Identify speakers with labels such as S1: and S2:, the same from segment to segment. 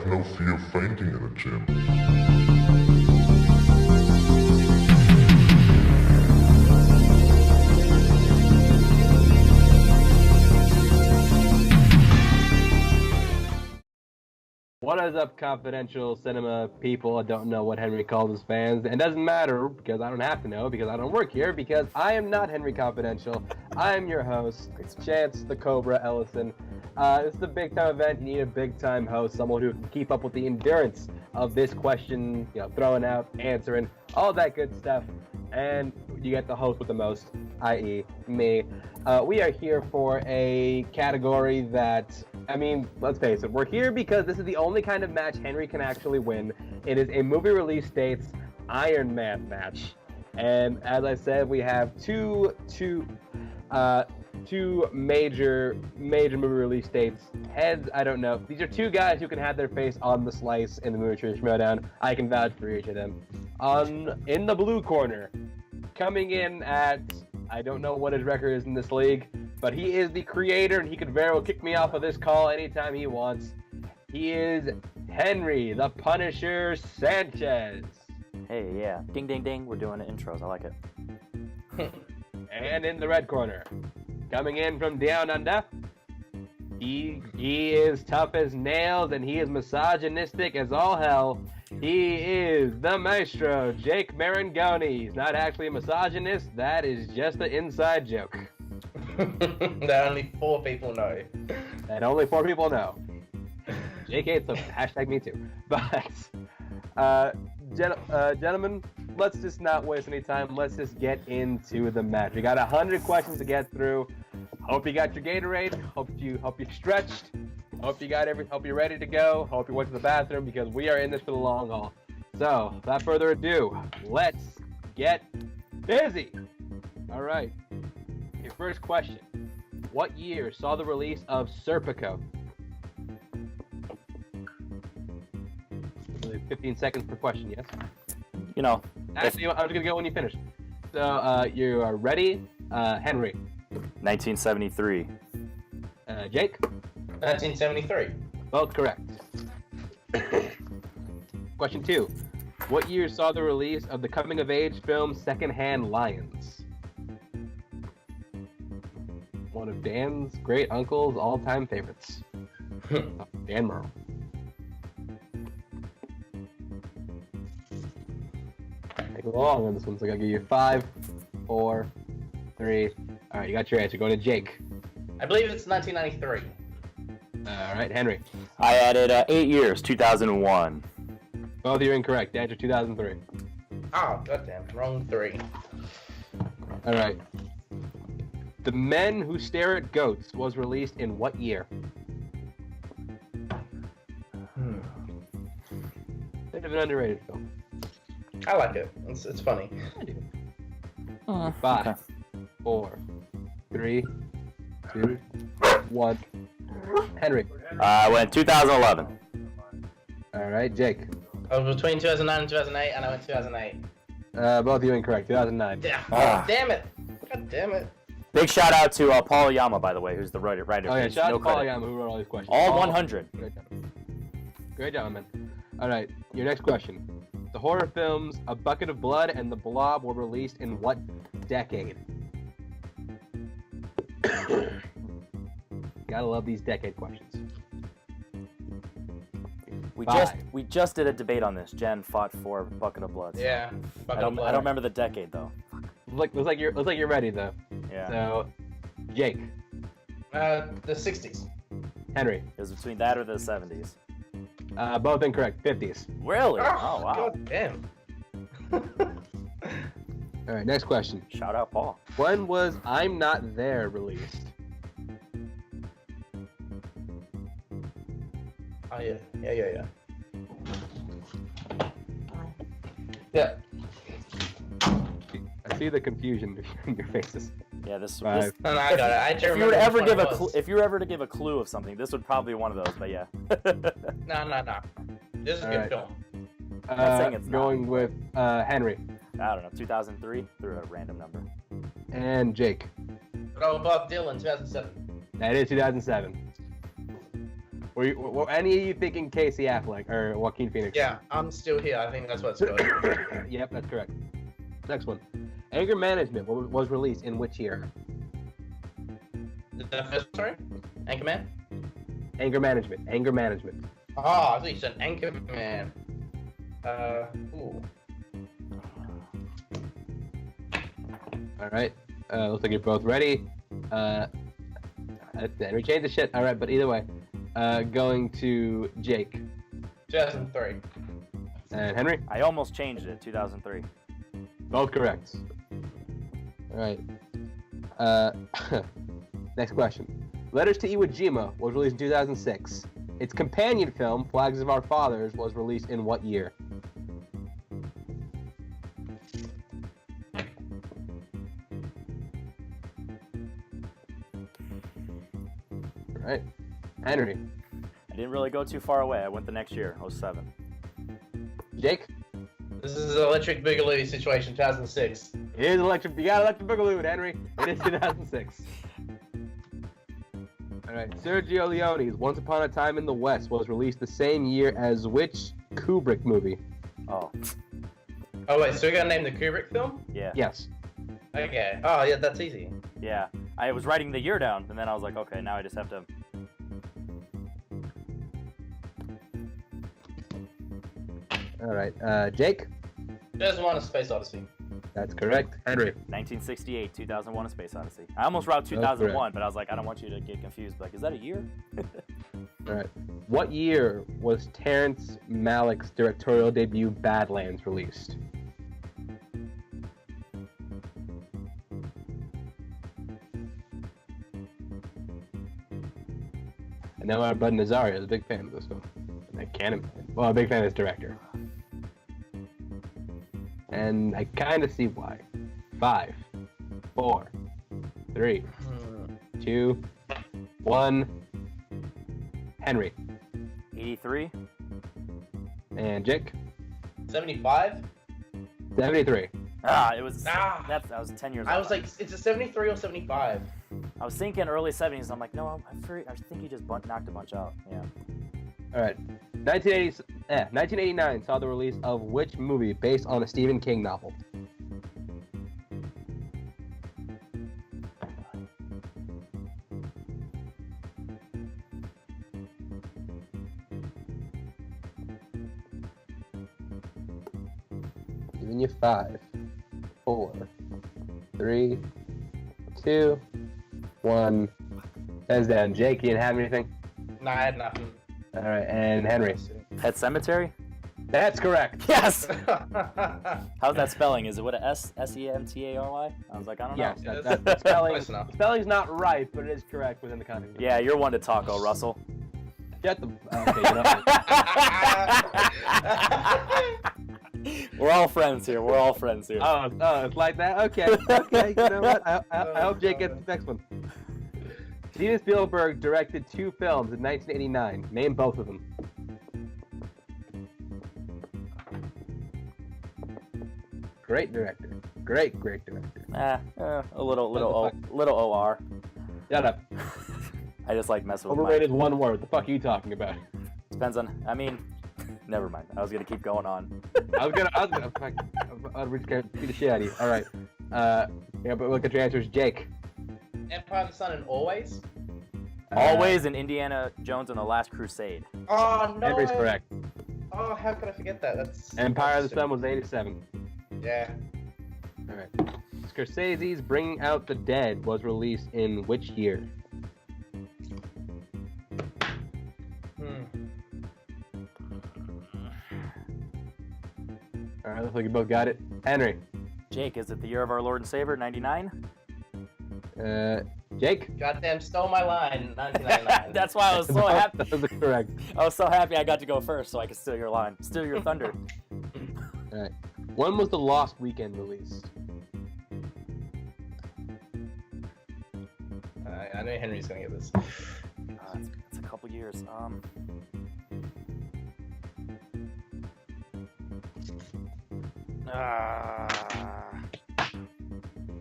S1: have no fear fainting in a gym.
S2: What is up, confidential cinema people? I don't know what Henry calls his fans, and it doesn't matter because I don't have to know because I don't work here because I am not Henry Confidential. I am your host, Chance the Cobra Ellison. This is a big time event. You need a big time host, someone who can keep up with the endurance of this question, throwing out, answering, all that good stuff. And you get the host with the most, i.e. me. We are here for a category that, let's face it, we're here because this is the only kind of match Henry can actually win. It is a movie release dates Iron Man match. And as I said, we have two major movie release dates. Heads, I don't know. These are two guys who can have their face on the slice in the movie trivia Schmoedown. I can vouch for each of them. In the blue corner, coming in at, I don't know what his record is in this league, but he is the creator, and he could very well kick me off of this call anytime he wants. He is Henry, the Punisher Sanchez.
S3: Hey, yeah. Ding, ding, ding. We're doing intros. I like it.
S2: And in the red corner, coming in from down under, he is tough as nails, and he is misogynistic as all hell. He is the maestro, Jake Marangoni. He's not actually a misogynist. That is just an inside joke.
S4: That only 4 people know.
S2: That only 4 people know. Jake hates them. Hashtag me too. But, gentlemen, let's just not waste any time. Let's just get into the match. We got 100 questions to get through. Hope you got your Gatorade. Hope you stretched. Hope you're ready to go. Hope you went to the bathroom because we are in this for the long haul. So, without further ado, let's get busy. All right. Your first question. What year saw the release of Serpico? 15 seconds per question, yes? Actually, I'm just going to go when you finish. So, you are ready? Henry.
S3: 1973.
S2: Jake?
S4: 1973.
S2: Both correct. Question 2. What year saw the release of the coming-of-age film Secondhand Lions? One of Dan's great uncle's all-time favorites. Dan Merle. Take a long on this one, so I gotta give you 5, 4, 3. All right, you got your answer. Go to Jake.
S4: I believe it's 1993.
S2: All right, Henry.
S3: I added 8 years, 2001.
S2: Both of you are incorrect. The answer 2003.
S4: Oh, goddamn. Wrong 3.
S2: All right. The Men Who Stare at Goats was released in what year? Bit of an underrated film.
S4: I like it. It's funny.
S2: I do. 5,
S3: Okay.
S2: 4, 3, 2, 1. Henry.
S3: I went 2011.
S2: All right, Jake.
S4: I was between 2009 and 2008, and I went 2008.
S2: Both of you incorrect. 2009.
S4: Yeah.
S3: Ah.
S4: Damn it. God damn it.
S3: Big shout out to Paul Yama, by the way, who's the writer.
S2: Oh yeah, shout out
S3: no
S2: to Paul
S3: credit.
S2: Yama who wrote all these questions.
S3: All 100.
S2: Great job. Great job, man. All right, your next question. The horror films A Bucket of Blood and The Blob were released in what decade? Gotta love these decade questions.
S3: We just did a debate on this. Jen fought for Bucket of Blood. So
S4: Yeah.
S3: I don't remember the decade though.
S2: Looks like you're ready though.
S3: Yeah.
S2: So, Jake,
S4: The 60s.
S2: Henry,
S3: It was between that or the 70s.
S2: both incorrect. 50s.
S3: Really? Oh wow.
S4: God damn.
S2: All right, next question.
S3: Shout out Paul.
S2: When was I'm Not There released?
S4: Oh, yeah. Yeah. Yeah.
S2: I see the confusion in your faces.
S3: Yeah, this.
S2: Five.
S4: No, I got it. I
S3: If you were ever give if you were ever to give a clue of something, this would probably be one of those. But yeah.
S4: No. This is a
S2: All
S4: good
S2: right.
S4: film.
S3: I'm saying it's
S2: going
S3: not.
S2: with Henry
S3: I don't know. 2003 through a random number.
S2: and Jake.
S4: Oh, Bob Dylan, 2007.
S2: That is 2007. Were any of you thinking Casey Affleck or Joaquin Phoenix?
S4: Yeah, I'm still here. I think that's what's going.
S2: Yep, that's correct. Next one. Anger Management was released in which year?
S4: The first, sorry? Anchorman?
S2: Anger Management. Anger Management.
S4: Oh, I thought you said Anchorman. Ooh.
S2: All right. Looks like you're both ready. We changed the shit. All right, but either way, going to Jake
S4: 2003.
S2: and Henry.
S3: I almost changed it. 2003.
S2: Both correct. All right. Next question. Letters to Iwo Jima was released in 2006. Its companion film, Flags of Our Fathers, was released in what year? All right. Henry.
S3: I didn't really go too far away. I went the next year, 07.
S2: Jake.
S4: This is an Electric Boogaloo situation, 2006.
S2: It is electric. You got electric boogaloo, Henry. It is 2006. All right. Sergio Leone's Once Upon a Time in the West was released the same year as which Kubrick movie?
S3: Oh,
S4: Oh wait, so we're gonna name the Kubrick film?
S3: yeah.
S2: Yes.
S4: Okay. Oh yeah, that's easy.
S3: Yeah. I was writing the year down, and then I was like, okay, now I just have to.
S2: All right. Jake.
S4: 2001: A Space Odyssey.
S2: That's correct. Henry.
S3: 1968, 2001: A Space Odyssey. I almost wrote 2001, but I was like, I don't want you to get confused. Like, is that a year?
S2: All right. What year was Terrence Malick's directorial debut Badlands released? I know our bud Nazario is a big fan of this film. And I can't imagine. Well, a big fan of this director. And I kind of see why. 5, 4, 3, 2, 1. Henry.
S3: 83.
S2: And Jake.
S4: 75?
S2: 73.
S3: Ah, it was.
S4: Ah.
S3: I was 10 years old.
S4: I was like, it's a 73 or 75.
S3: I was thinking early 70s. I'm like, no, I think he just knocked a bunch out. Yeah.
S2: All right. 1989 saw the release of which movie based on a Stephen King novel? Giving you 5, 4, 3, 2, 1. Hands down. Jake, you didn't have anything?
S4: Nah, I had nothing.
S2: All right, and Henry.
S3: Pet Cemetery?
S2: That's correct.
S3: Yes! How's that spelling? Is it what a S-E-M-T-A-R-Y? I was like, I don't know.
S2: Yes, that spelling,
S4: Close enough.
S2: spelling's not right, but it is correct within the context.
S3: Yeah, you're one to taco, Russell.
S2: Shut the. Okay, you know.
S3: We're all friends here. We're all friends here.
S2: Oh, it's like that. Okay, okay. You know what? I hope Jake gets the next one. Steven Spielberg directed 2 films in 1989. Name both of them. Great director. Great director.
S3: A little OR.
S2: Shut up.
S3: I just like messing with
S2: Overrated one word. The fuck are you talking about?
S3: Depends on. I mean, never mind. I was gonna keep going on.
S2: I was gonna. Fuck. I'll beat the shit out of you. All right. Yeah, but look at your answers, Jake.
S4: Empire of the Sun and Always?
S3: Always in Indiana Jones and the Last Crusade.
S4: Oh, no.
S2: Henry's correct.
S4: Oh, how could I forget that? That's
S2: Empire of the Sun was 87.
S4: Yeah.
S2: All right. Scorsese's Bringing Out the Dead was released in which year? All right, looks like you both got it. Henry.
S3: Jake, is it the year of our Lord and Savior, 99?
S2: Jake?
S4: Goddamn stole my line, 1999.
S3: That's why I was so happy.
S2: That was correct.
S3: I was so happy I got to go first so I could steal your line. Steal your thunder.
S2: All right. When was The Lost Weekend released?
S4: I know Henry's gonna get this.
S3: It's a couple years.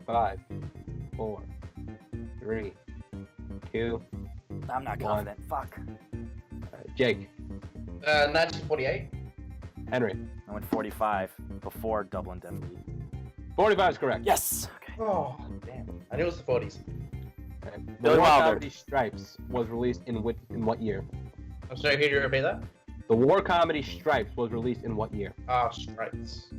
S2: 5, 4, 3, 2.
S3: I'm not confident. Fuck.
S2: Jake.
S4: 1948.
S2: Henry.
S3: I went 45 before Double Indemnity.
S2: 45 is correct.
S3: Yes. Okay.
S4: Oh, damn. I knew it was the 40s.
S2: Okay. The
S3: Billy
S2: War
S3: Wilder.
S2: comedy Stripes was released in what year?
S4: I'm sorry, could you repeat that?
S2: The war comedy Stripes was released in what year?
S4: Ah, Stripes.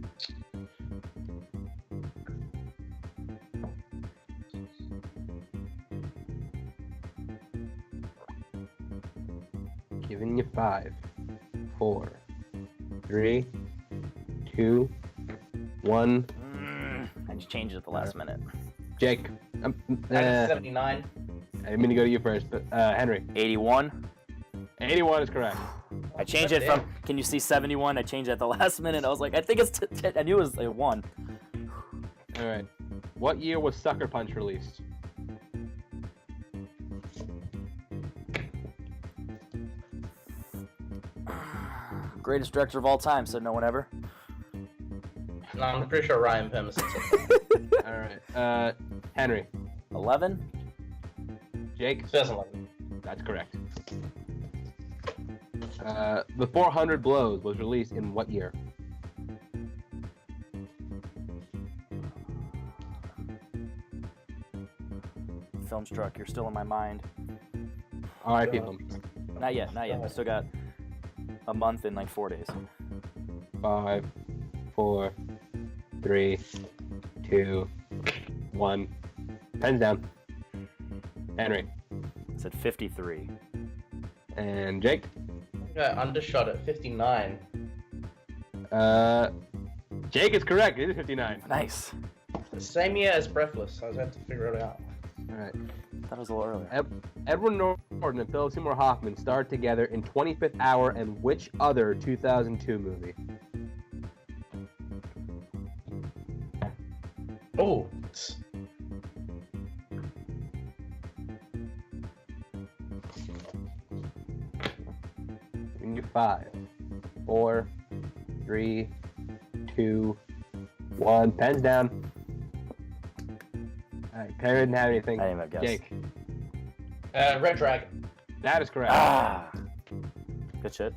S2: Giving you 5, 4, 3, 2, 1.
S3: I just changed it at the last minute.
S2: Jake.
S4: 1979.
S2: I didn't mean to go to you first, but Henry.
S3: 81.
S2: 81 is correct.
S3: I changed it from. Can you see 71? I changed it at the last minute. I was like, I think it's. I knew it was a 1.
S2: All right. What year was Sucker Punch released?
S3: Greatest director of all time, said no one ever.
S4: No, I'm pretty sure Ryan Pemberton said that.
S2: All right. Henry.
S3: 11.
S2: Jake.
S4: 2011.
S2: That's correct. The 400 Blows was released in what year?
S3: Filmstruck, you're still in my mind.
S2: All right, people.
S3: Not yet, not yet. I still got a month and like 4 days.
S2: 5, 4, 3, 2, 1. Pens down. Henry.
S3: I said 53.
S2: And Jake.
S4: Yeah, undershot at 59.
S2: Jake is correct. It is 59.
S3: Nice.
S4: The same year as Breathless. I was had to figure it out.
S2: All right.
S3: That was a little earlier.
S2: Edward Norton and Philip Seymour Hoffman starred together in 25th Hour and which other 2002 movie?
S4: Oh.
S2: Giving you 5, 4, 3, 2, 1. Pens down. All right. Perry didn't have anything.
S3: I didn't have a guess.
S2: Jake.
S4: Red Dragon.
S2: That is correct.
S3: Ah. Good shit.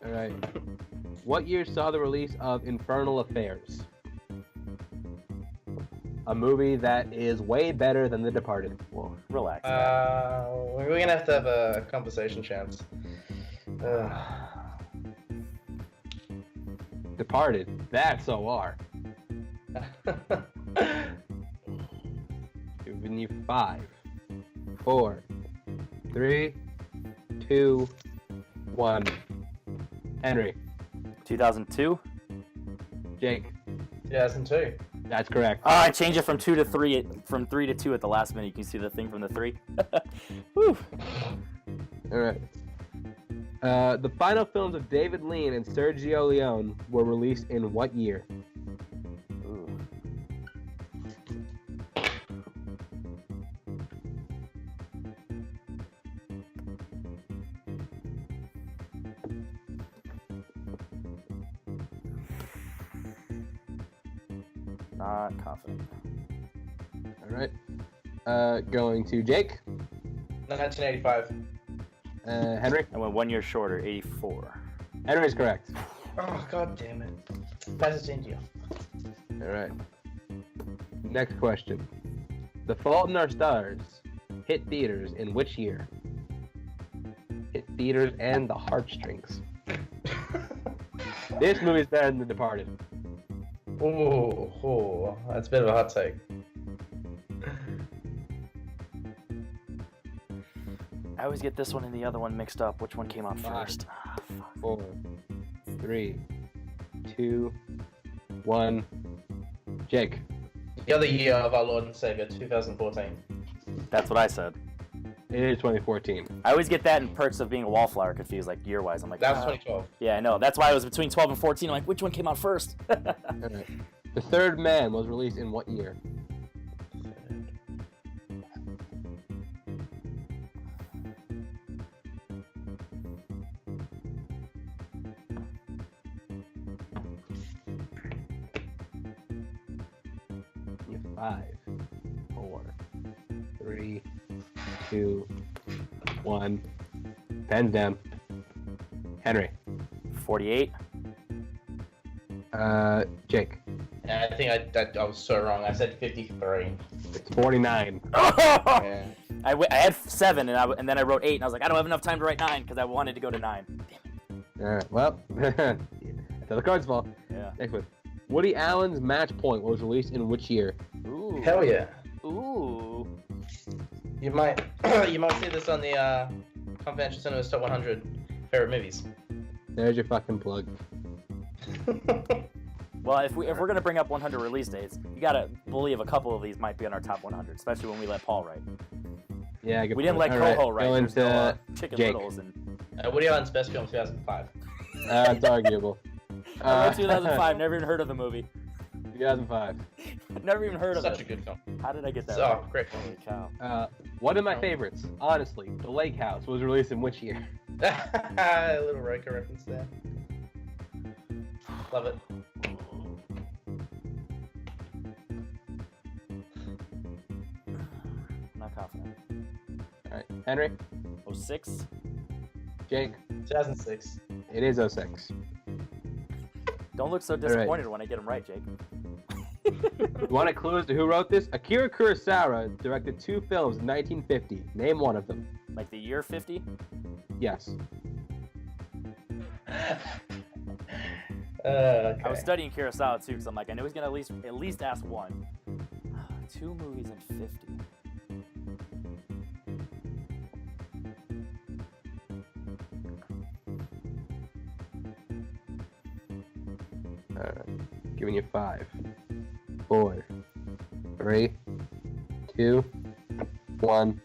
S2: All right. What year saw the release of Infernal Affairs? A movie that is way better than The Departed.
S3: Whoa, relax.
S4: We're gonna have to have a conversation chance.
S2: Departed. That's OR. Giving you 5, 4, 3, 2, 1. Henry.
S3: 2002.
S2: Jake.
S4: 2002.
S2: That's correct.
S3: Oh, I changed it from 2 to 3, from 3 to 2 at the last minute. You can see the thing from the 3. Woo.
S2: All right. The final films of David Lean and Sergio Leone were released in what year?
S3: Ooh. Not confident.
S2: All right. Going to Jake.
S4: 1985.
S2: Henry.
S3: I went 1 year shorter, 84.
S2: Henry's correct.
S4: Oh, god damn it. That's India.
S2: All right. Next question. The Fault in Our Stars hit theaters in which year? Hit theaters and the heartstrings. This movie is better than The Departed.
S4: Oh, that's a bit of a hot take.
S3: I always get this one and the other one mixed up. Which one came out
S2: 5,
S3: first? Ah, fuck.
S2: 4, 3, 2, 1. Jake.
S4: The other year of our Lord and Savior, 2014.
S3: That's what I said.
S2: It is 2014.
S3: I always get that and Perks of Being a Wallflower confused, like year-wise. I'm like,
S4: That was
S3: ah.
S4: 2012.
S3: Yeah, I know. That's why I was between 12 and 14. I'm like, which one came out first?
S2: All right. The Third Man was released in what year? You have 5, 4, 3, 2, 1. Pens down. Henry.
S3: 48.
S2: Jake.
S4: Yeah, I think I was so wrong. I said 53.
S2: It's 49.
S4: Yeah.
S3: I had 7, and then I wrote 8, and I was like, I don't have enough time to write 9 because I wanted to go to 9. Damn it.
S2: All right. Well, that's how the cards fall.
S3: Yeah.
S2: Next one. Woody Allen's Match Point was released in which year?
S3: Ooh.
S4: Hell yeah.
S3: Ooh.
S4: You might see this on the Convention Cinema's Top 100 favorite movies.
S2: There's your fucking plug.
S3: Well, if we're gonna bring up 100 release dates, you gotta believe a couple of these might be on our top 100, especially when we let Paul write.
S2: Yeah, good
S3: We didn't
S2: point.
S3: let
S2: All right,
S3: Coho write.
S2: go
S3: There's no,
S2: into
S3: Chicken
S2: Jake.
S3: Littles and.
S4: Woody Allen's best film, 2005.
S2: It's arguable.
S3: I wrote 2005. Never even heard of the movie.
S2: 2005.
S3: Never even heard of
S4: Such
S3: it.
S4: a good film.
S3: How did I get that?
S4: Oh,
S3: right?
S4: great
S3: Holy
S4: film.
S3: cow.
S2: One of my favorites, honestly, The Lake House was released in which year?
S4: A little Roker reference there. Love it.
S3: Not confident.
S2: All right, Henry,
S3: 06.
S2: Jake.
S4: 2006.
S2: It is 06.
S3: Don't look so
S2: right.
S3: disappointed when I get them right, Jake.
S2: You want a clue as to who wrote this? Akira Kurosawa directed 2 films in 1950. Name one of them.
S3: Like the year 50?
S2: Yes.
S4: Okay.
S3: I was studying Kurosawa too, because I'm like, I know he's gonna at least ask one. 2 movies in 50.
S2: All right. Giving you 5, 4, 3, 2, 1.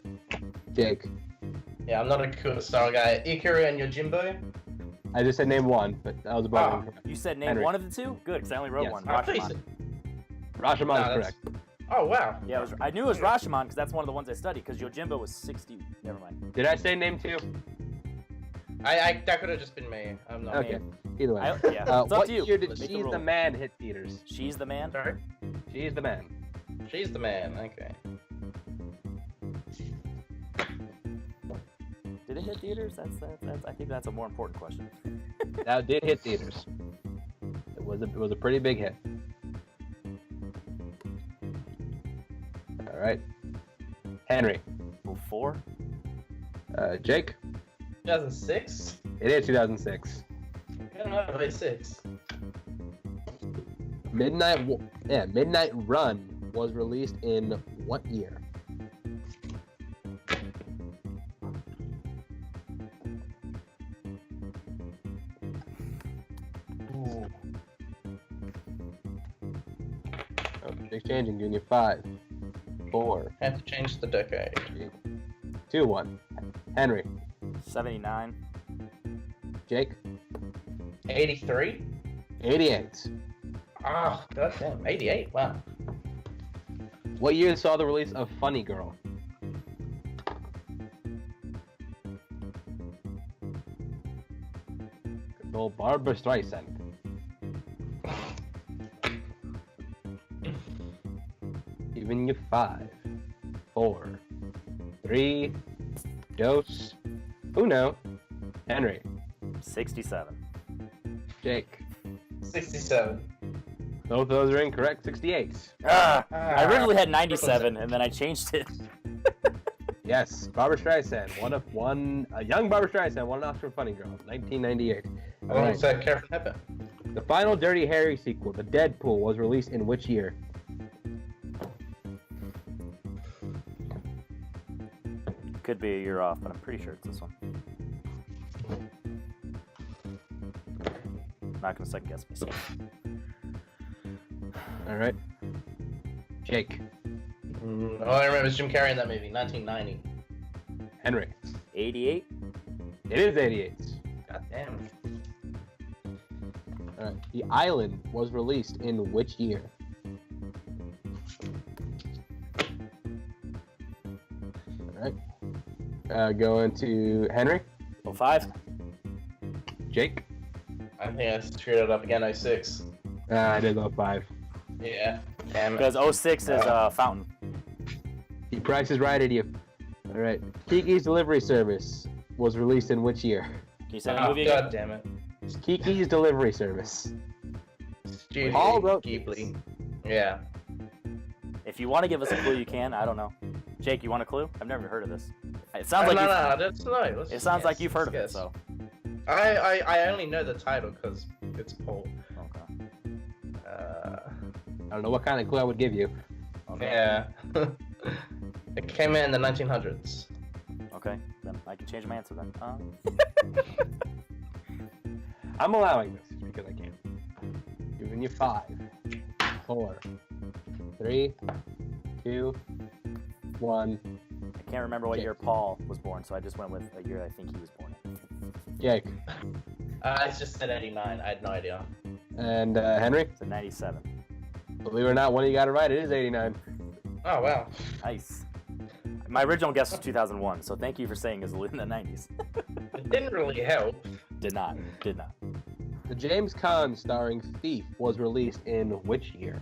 S2: Jake.
S4: Yeah, I'm not a Kurosawa guy. Ikuru and Yojimbo?
S2: I just said name one, but that was about incorrect.
S3: You said name
S2: Henry.
S3: one of the 2? Good, because I only wrote
S2: Yes.
S3: one.
S4: I thought you
S3: Rashomon.
S4: said-
S2: Rashomon is
S4: that's-
S2: correct.
S4: Oh, wow.
S3: Yeah, I knew it was Rashomon because that's one of the ones I studied. Because Yojimbo was 60. Never mind.
S2: Did I say name 2?
S4: That could have just been me. I'm not.
S2: Okay. Either way.
S3: Yeah, it's up
S2: What
S3: to you.
S2: year did
S3: Make the
S2: She's the
S3: rule.
S2: Man hit theaters?
S3: She's the Man.
S4: Sorry.
S2: She's the Man.
S4: She's the man. Okay.
S3: Did it hit theaters? That's I think that's a more important question.
S2: That did hit theaters. It was a pretty big hit. All right. Henry.
S3: 04?
S2: Jake.
S4: 2006?
S2: It is 2006.
S4: I don't know. 06.
S2: Midnight Run was released in what year?
S4: Ooh.
S2: Oh, exchanging, giving you 5, 4,
S4: Have to change the decade.
S2: 3, 2, 1. Henry.
S3: 79.
S2: Jake.
S4: 83?
S2: 88.
S4: Ah, goddamn. 88. Wow.
S2: What year saw the release of Funny Girl? Good old Barbara Streisand. Giving you 5, 4, 3, dos, uno. Henry.
S3: 67.
S2: Jake.
S4: 67.
S2: Both of those are incorrect. 68.
S3: I originally had 97, and then I changed it.
S2: Yes, Barbara Streisand. A young Barbara Streisand won an Oscar for Funny Girl, 1998.
S4: How long was that Catherine Hepburn?
S2: The final Dirty Harry sequel, The Deadpool, was released in which year?
S3: Could be a year off, but I'm pretty sure it's this one. I'm not gonna second guess myself.
S2: All right. Jake.
S4: All I remember is Jim Carrey in that movie, 1990.
S2: Henry.
S3: 88.
S2: It is 88.
S4: Goddamn.
S2: All right. The Island was released in which year? All right. Going to Henry.
S3: 05.
S2: Jake.
S4: I think I screwed it up again, 06.
S2: I did go 5.
S4: Yeah. Damn it.
S3: Because 06 is Fountain.
S2: The Price is Right, idiot. All right. Kiki's Delivery Service was released in which year?
S3: Can you say the movie again?
S4: God damn it.
S2: Kiki's Delivery Service.
S4: Studio
S2: Paul wrote
S4: Ghibli. Yeah.
S3: If you want to give us a clue, you can. I don't know. Jake, you want a clue? I've never heard of this. It sounds like
S4: It
S3: sounds like you've heard of it. So.
S4: I only know the title because it's Paul.
S3: Okay.
S2: I don't know what kind of clue I would give you.
S3: Okay.
S4: Yeah. It came in the 1900s.
S3: Okay. Then I can change my answer then.
S2: I'm allowing this just because I can. Giving you 5, 4, 3, 2, 1.
S3: I can't remember what year Paul was born, so I just went with a year I think he was born in.
S2: Jake.
S4: I just said 89. I had no idea.
S2: And Henry?
S3: It's a 97.
S2: Believe it or not, one of you got it right. It is 89.
S4: Oh, wow.
S3: Nice. My original guess was 2001, so thank you for saying it was in the 90s.
S4: It didn't really help.
S3: Did not.
S2: The James Caan starring Thief was released in which year?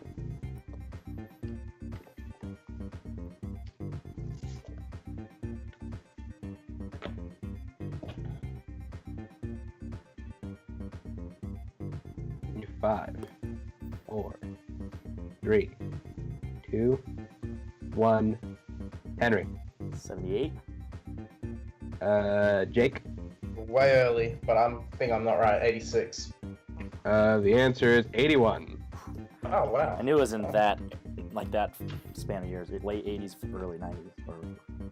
S2: You 5, 4, 3, 2, 1. Henry.
S3: 78?
S2: Jake.
S4: Way early, but I think I'm not right. 86.
S2: The answer is 81.
S4: Oh, wow.
S3: I knew it was in that span of years, late 80s, early 90s, or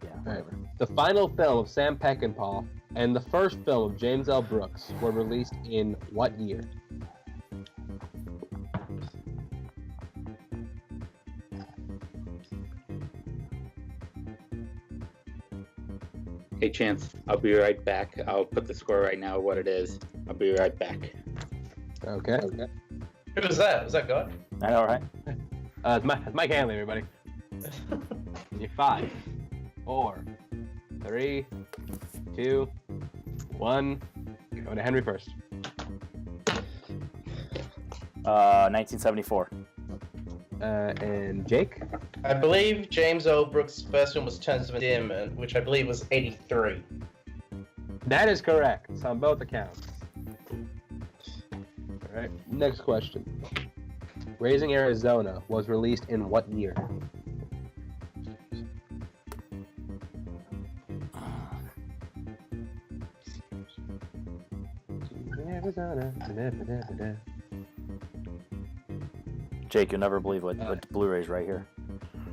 S3: yeah, whatever.
S2: The final film of Sam Peckinpah and the first film of James L. Brooks were released in what year?
S5: Hey, Chance, I'll be right back. I'll put the score right now, what it is. I'll be right back.
S2: Okay.
S4: Who was that? Was that God?
S3: I know, right?
S2: It's Mike Hanley, everybody. You 5, 4, 3, 2, 1. Go to Henry first.
S3: 1974.
S2: And Jake.
S4: I believe James L. Brooks' first film was Terms of Endearment, which I believe was 83.
S2: That is correct on both accounts. All right. Next question. Raising Arizona was released in what year? Arizona.
S3: Jake, you'll never believe what Blu-ray's right here.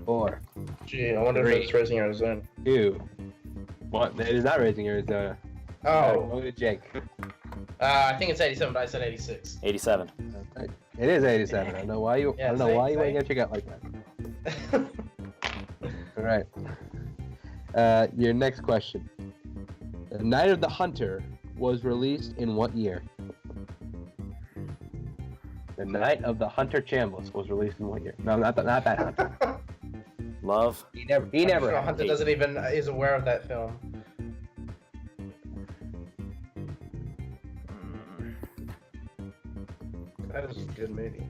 S2: 4,
S4: Gee, I wonder
S2: 3,
S4: if it's Raising Arizona.
S2: 2, 1. It is not Raising Arizona.
S4: Oh.
S2: Go to Jake.
S4: I think it's 87, but I said 86.
S3: 87.
S2: Okay. It is 87. I don't know why you.
S4: Yeah,
S2: I don't know
S4: see,
S2: why you
S4: see?
S2: want to get your gut like that. All right. Your next question. The Night of the Hunter was released in what year? The Night of the Hunter Chambliss was released in what year? No, not that Hunter.
S3: Love.
S2: He never.
S4: I'm sure
S2: had
S4: Hunter
S2: it.
S4: doesn't even is aware of that film. That was a good movie.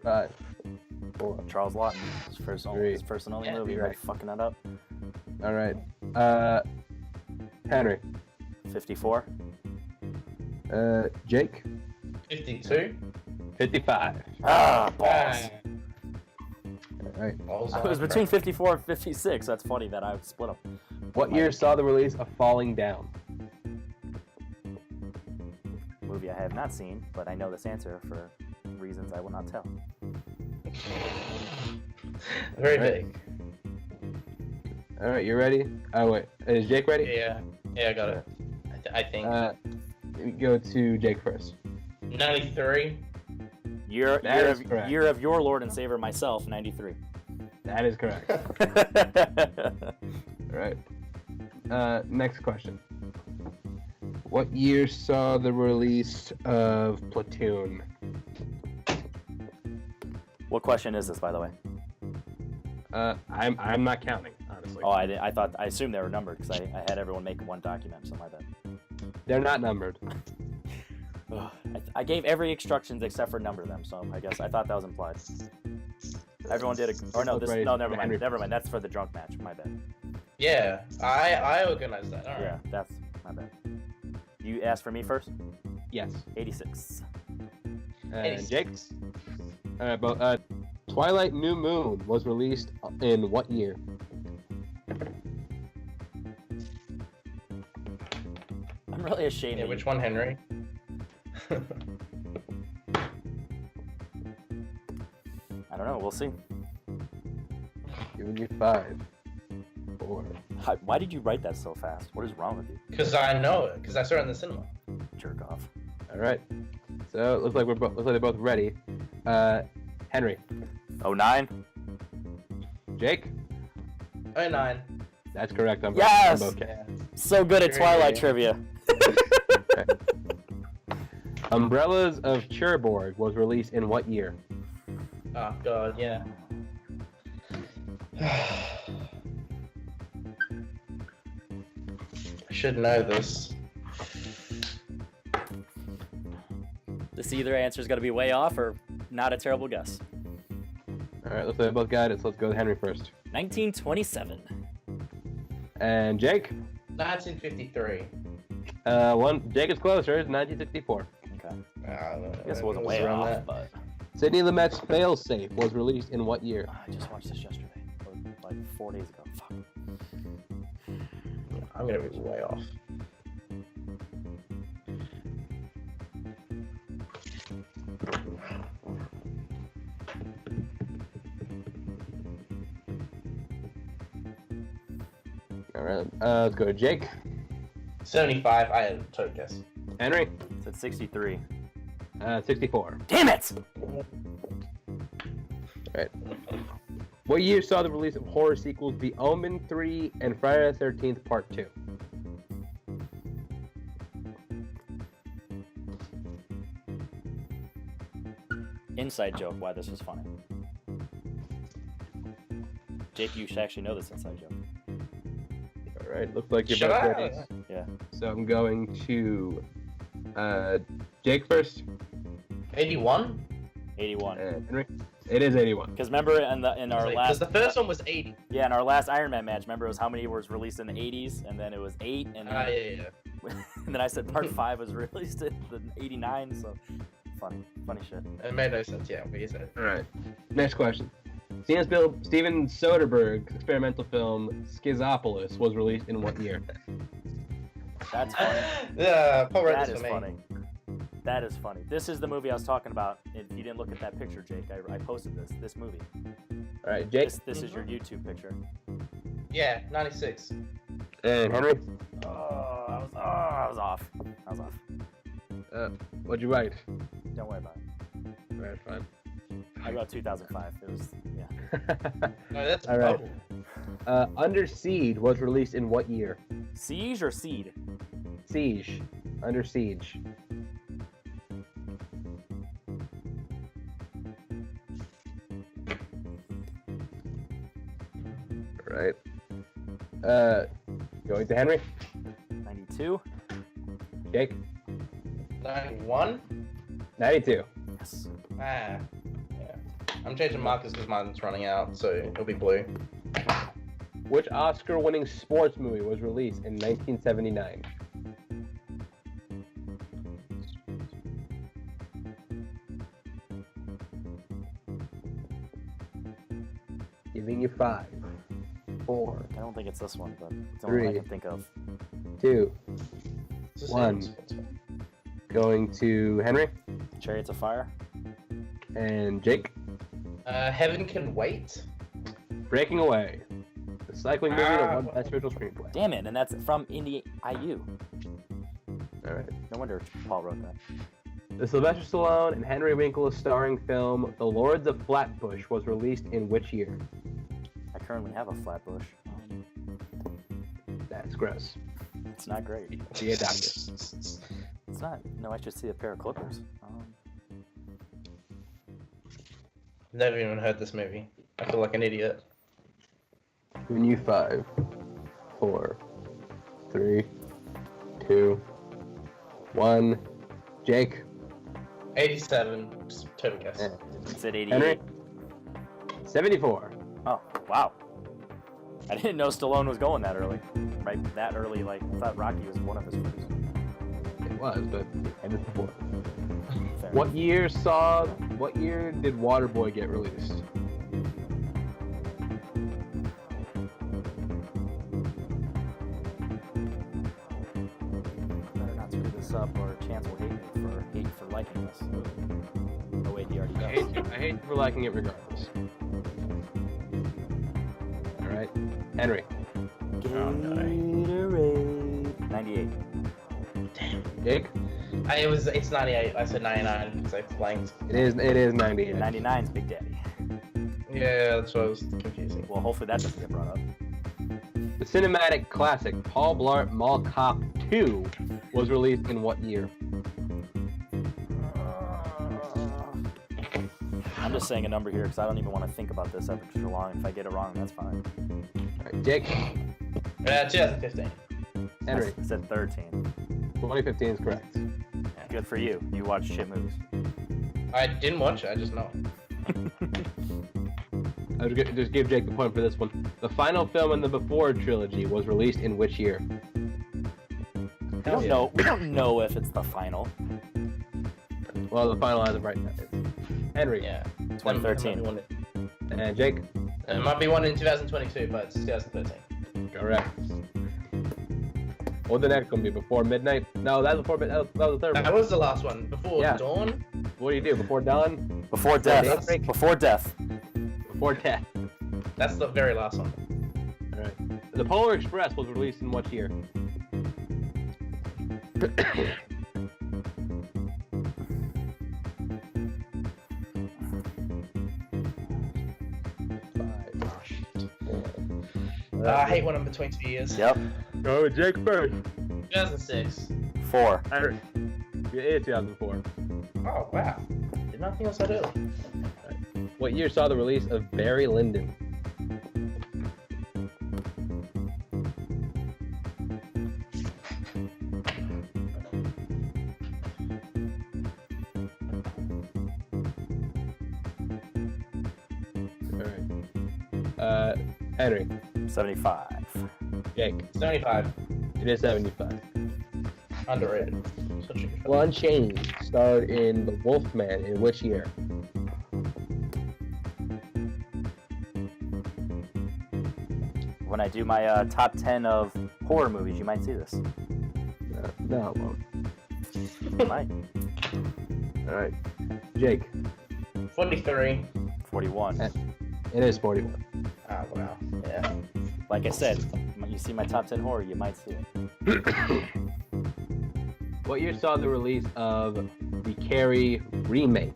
S2: 5, 4.
S3: Charles Lawton. His first and only
S4: Yeah,
S3: movie.
S2: you're
S3: Right.
S2: right.
S3: Fucking that up.
S2: All right. Henry.
S3: 54.
S2: Jake.
S4: 52.
S2: 55.
S3: Ah, balls.
S4: Bang.
S2: All right.
S4: Balls
S3: I
S4: on
S3: was
S4: the
S3: between
S4: track.
S3: 54 and 56. That's funny that I split them.
S2: What year saw the release of Falling Down?
S3: Movie I have not seen, but I know this answer for reasons I will not tell.
S4: Very
S2: Right.
S4: big.
S2: All right, you ready? Oh wait, is Jake ready?
S4: Yeah, I got it. I think.
S2: Go to Jake first.
S4: 93.
S3: Year
S2: is correct.
S3: year of your Lord and Savior myself, 93.
S2: That is correct. All right. Next question. What year saw the release of Platoon?
S3: What question is this, by the way?
S2: I'm not counting, honestly.
S3: Oh, I assumed they were numbered because I had everyone make one document, so my bad.
S2: They're not numbered.
S3: Ugh, I gave every instructions except for number them, so I guess I thought that was implied. Everyone did a. Or no, this. No, never mind. Never mind. That's for the drunk match. My bad.
S4: Yeah, I organized that. All right.
S3: Yeah, that's my bad. You asked for me first?
S2: Yes.
S3: 86.
S2: And Jake? But Twilight New Moon was released in what year?
S3: I'm really ashamed.
S4: Yeah,
S3: of
S4: which
S3: you.
S4: one, Henry?
S3: I don't know. We'll see.
S2: Giving you 5, 4.
S3: Why did you write that so fast? What is wrong with you?
S4: Because I know it. Because I saw it in the cinema.
S3: Jerk off.
S2: All right. So it looks like they're both ready. Henry.
S3: 09?
S2: Jake.
S4: 09.
S2: That's correct. I'm
S3: Yes!
S2: okay.
S4: Yeah.
S3: So good at Twilight trivia.
S2: Umbrellas of Cherbourg was released in what year?
S4: Oh God, yeah. I should know this.
S3: This either answer is going to be way off or not a terrible guess.
S2: All right, looks like they both got it. So let's go with Henry first.
S3: 1927.
S2: And Jake.
S4: 1953.
S2: Jake is closer. It's 1964.
S3: Okay.
S4: I
S3: Guess it wasn't way off,
S4: that.
S3: but
S2: Sidney Lumet's Failsafe was released in what year?
S3: I just watched this yesterday, or like 4 days ago. Fuck.
S4: I'm gonna be way off.
S2: All right, let's go to Jake.
S4: 75. I had a total guess.
S2: Henry.
S3: It's at 63.
S2: 64.
S3: Damn it!
S2: All right. What year saw the release of horror sequels The Omen 3 and Friday the 13th Part 2?
S3: Inside joke why this was funny. Jake, you should actually know this inside joke.
S2: All right, looks like you're
S4: Should
S2: both
S4: I?
S2: ready.
S3: Yeah.
S2: So I'm going to Jake first.
S4: 81.
S3: 81.
S2: And Henry. It is 81.
S3: Because remember in our
S4: Because
S3: last
S4: the first one was 80.
S3: in our last Iron Man match, remember it was how many was released in the 80s, and then it was 8, and then,
S4: Yeah.
S3: and then I said Part 5 was released in the 89. So funny shit.
S4: It made no sense. Yeah, what you said.
S2: All right. Next question. Steven Soderbergh's experimental film Schizopolis was released in what year?
S3: That's funny.
S4: Yeah, Paul read
S3: That
S4: this
S3: is
S4: for me.
S3: funny. That is funny. This is the movie I was talking about. If you didn't look at that picture, Jake, I posted this movie.
S2: All right, Jake.
S3: This is your YouTube picture.
S4: Yeah, 96.
S2: And Henry.
S3: I was off.
S2: What'd you write?
S3: Don't worry about it.
S2: All right, fine.
S3: I wrote 2005. It was, yeah.
S4: No, that's
S2: All right.
S4: Bubble.
S2: Under Siege was released in what year?
S3: Siege or Seed?
S2: Siege. Under Siege. All right. Going to Henry.
S3: 92?
S2: Jake.
S4: 91.
S2: 92.
S3: Yes.
S4: Yeah. I'm changing markers because mine's running out, so it'll be blue.
S2: Which Oscar-winning sports movie was released in 1979? Giving you 5, 4,
S3: I don't think it's this one, but it's the only one I
S2: 3.
S3: can think of.
S2: 2.
S4: It's the
S2: One.
S4: same.
S2: Going to Henry
S3: Chariots of Fire?
S2: and Jake.
S4: Heaven Can Wait.
S2: Breaking Away. The cycling movie that won
S4: Ah.
S2: Best Original Screenplay.
S3: Damn it, and that's from Indie IU.
S2: All right.
S3: No wonder Paul wrote that.
S2: The Sylvester Stallone and Henry Winkler starring film The Lords of Flatbush was released in which year?
S3: I currently have a Flatbush.
S2: That's gross.
S3: It's not great.
S2: Be a doctor.
S3: It's not. No, I should see a pair of clippers.
S4: Never even heard this movie. I feel like an idiot.
S2: Giving you 5, 4, 3, 2, 1. Jake.
S4: 87. Just total guess.
S2: And
S3: It's at
S2: Henry.
S3: 88.
S2: 74.
S3: Oh, wow. I didn't know Stallone was going that early. Right, that early. Like I thought Rocky was one of his first.
S2: It was, but and it's before.
S3: Fair
S2: What
S3: enough.
S2: year did Waterboy get released?
S3: Better not screw this up, or Chance will hate me for liking this. Oh wait, he already
S2: I
S3: does.
S2: hate you for liking it regardless. All right, Henry.
S3: Gatorade. 98.
S2: Jake.
S4: It's 98. I said 99 because I blanked.
S2: It is 98.
S3: 99's Big Daddy.
S4: Yeah, that's what was confusing.
S3: Well, hopefully that doesn't get brought up.
S2: The cinematic classic Paul Blart Mall Cop 2 was released in what year?
S3: I'm just saying a number here because I don't even want to think about this extra long. If I get it wrong, that's fine.
S2: All right, Jake.
S4: 2015.
S2: Henry.
S3: I said 13.
S2: 2015 is correct.
S3: Good for you. You watch shit movies.
S4: I didn't watch it. I just know.
S2: I'll just give Jake the point for this one. The final film in the Before trilogy was released in which year?
S3: We don't know. We don't know if it's the final.
S2: Well, the final as of right now is Henry.
S4: Yeah.
S3: 2013.
S2: And Jake.
S4: It might be one in 2022, but it's 2013.
S2: Correct. What's the next one be? Before midnight? No, that's before midnight. That was the third
S4: That
S2: one.
S4: was the last one. Before
S2: Yeah.
S4: dawn.
S2: What do you do? Before dawn?
S3: Before death.
S2: daybreak?
S3: Before death.
S2: Before death.
S4: That's the very last one.
S2: Alright. The Polar Express was released in what year?
S4: I hate when I'm between 2 years.
S3: Yep.
S2: Go with Jake first.
S4: 2006.
S3: 4.
S2: Henry. It is 2004.
S4: Oh wow. Did not think I was that early.
S2: What year saw the release of Barry Lyndon? Alright. Henry.
S3: 75.
S2: Jake.
S4: 75.
S2: It is 75.
S4: Underrated. Such a good film.
S2: Lon Chaney starred in The Wolfman in which year?
S3: When I do my top 10 of horror movies, you might see this.
S2: No, it won't.
S3: You might.
S2: Alright. Jake.
S4: 43.
S3: 41.
S2: It is 41.
S4: Ah wow. Yeah.
S3: Like I said, when you see my top 10 horror, you might see it.
S2: What year saw the release of the Carrie remake?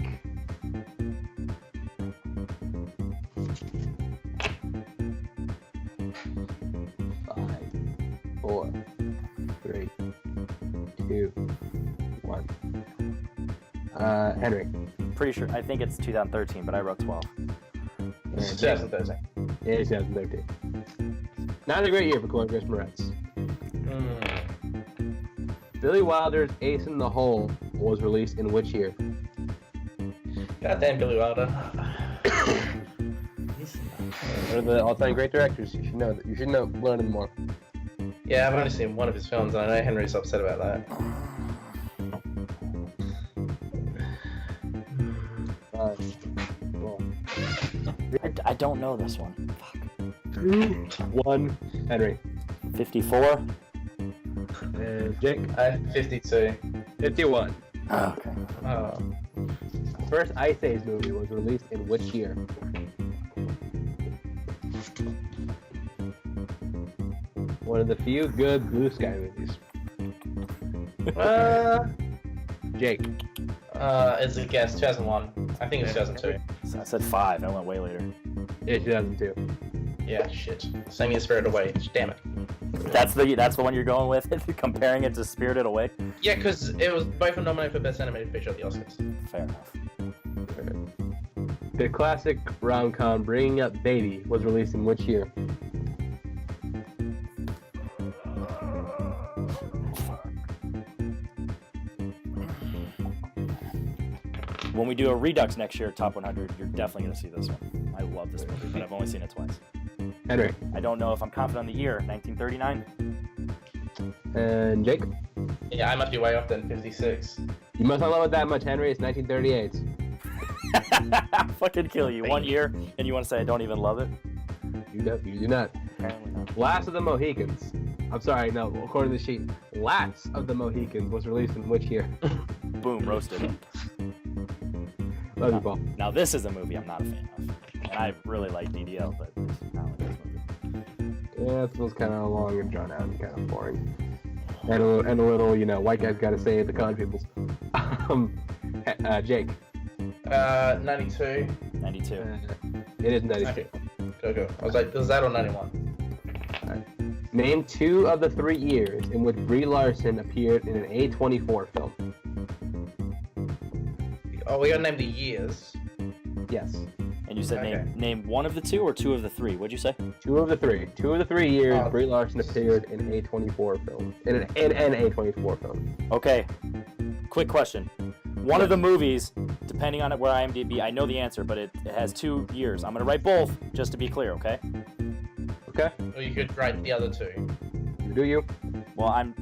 S2: Five, 4, 3, 2, 1. Henry.
S3: Pretty sure. I think it's 2013, but I wrote 12.
S4: It's 2013.
S2: Yeah, it's 2013. Not a great year for Chloe Moretz. Billy Wilder's Ace in the Hole was released in which year?
S4: Goddamn Billy Wilder.
S2: One of the all-time great directors. You should know that. You should know, learn them more.
S4: Yeah, I've only seen one of his films, and I know Henry's upset about that.
S3: I don't know this one. Fuck.
S2: 1. Henry.
S3: 54.
S2: Jake.
S4: 52.
S2: 51.
S3: Oh, okay.
S4: Oh.
S2: First Ice Age movie was released in which year? One of the few good Blue Sky movies. Jake.
S4: It's a guess. 2001. I think it's 2002.
S3: So I said 5. I went way later.
S2: It's 2002.
S4: Yeah, shit. Same year Spirited Away. Damn it.
S3: That's the one you're going with, comparing it to Spirited Away.
S4: Yeah, because it was both were nominated for Best Animated Feature at the Oscars.
S3: Fair enough.
S2: The classic rom-com Bringing Up Baby was released in which year?
S3: When we do a Redux next year, Top 100, you're definitely going to see this one. I love this movie, but I've only seen it twice.
S2: Henry.
S3: I don't know if I'm confident on the year. 1939.
S2: And Jake.
S4: Yeah, I must be way off then. 56.
S2: You must not love it that much, Henry. It's 1938.
S3: Fucking kill you. 1 year, and you want to say I don't even love it?
S2: You do not.
S3: Apparently not.
S2: Last of the Mohicans. I'm sorry, no, according to the sheet. Last of the Mohicans was released in which year?
S3: Boom, roasted.
S2: Love you, Paul.
S3: Now this is a movie I'm not a fan of. And I really like DDL, but I don't like this movie.
S2: Yeah, it was kind of long and drawn out and kind of boring. And a little, white guys gotta say the colored peoples. Jake.
S4: 92.
S3: 92.
S2: It is 92.
S4: Go. I was like, was that or 91?
S2: Name 2 of the 3 years in which Brie Larson appeared in an A24 film.
S4: Oh, we gotta name the years.
S2: Yes.
S3: And you said
S4: Okay.
S3: name 1 of the 2 or 2 of the 3? What'd you say?
S2: 2 of the 3. 2 of the 3 years
S4: Oh.
S2: Brie Larson appeared in an A24 film. In an A24 film.
S3: Okay. Quick question. One of the movies, depending on where IMDb, I know the answer, but it has 2 years. I'm gonna write both, just to be clear, okay?
S2: Okay?
S4: Or you could write the other 2.
S2: Do you?
S3: Well, I'm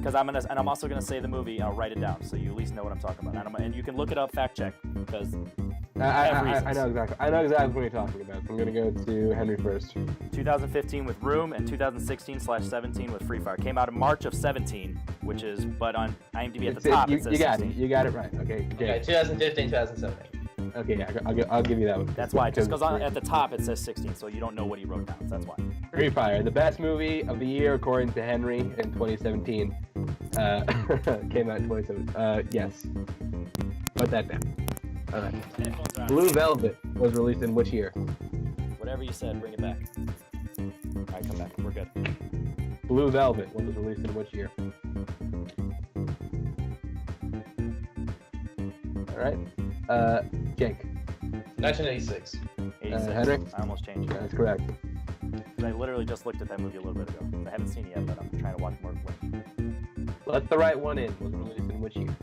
S3: also gonna say the movie, and I'll write it down, so you at least know what I'm talking about. And you can look it up, fact check, because
S2: I know exactly. I know exactly what you're talking about. So I'm gonna go to Henry first.
S3: 2015 with Room and 2016/17 with Free Fire came out in March of 17, but on IMDb at the top it says
S2: You got
S3: 16.
S2: it. You got it right. Okay.
S4: Okay, 2015, 2017.
S2: Okay. Yeah. I'll give you that one.
S3: That's why, just because at the top it says 16, so you don't know what he wrote down. So that's why.
S2: Free Fire, the best movie of the year according to Henry in 2017. Came out in 2017. Yes. Put that down. All right.
S3: Headphones are on.
S2: Blue Velvet was released in which year?
S3: Whatever you said, bring it back. All right, come back. We're good.
S2: Blue Velvet was released in which year? All right. Jake.
S4: 1986.
S3: 86.
S2: Henry?
S3: I almost changed it.
S2: That's correct.
S3: I literally just looked at that movie a little bit ago. I haven't seen it yet, but I'm trying to watch more of it.
S2: Let the Right One In was released in which year?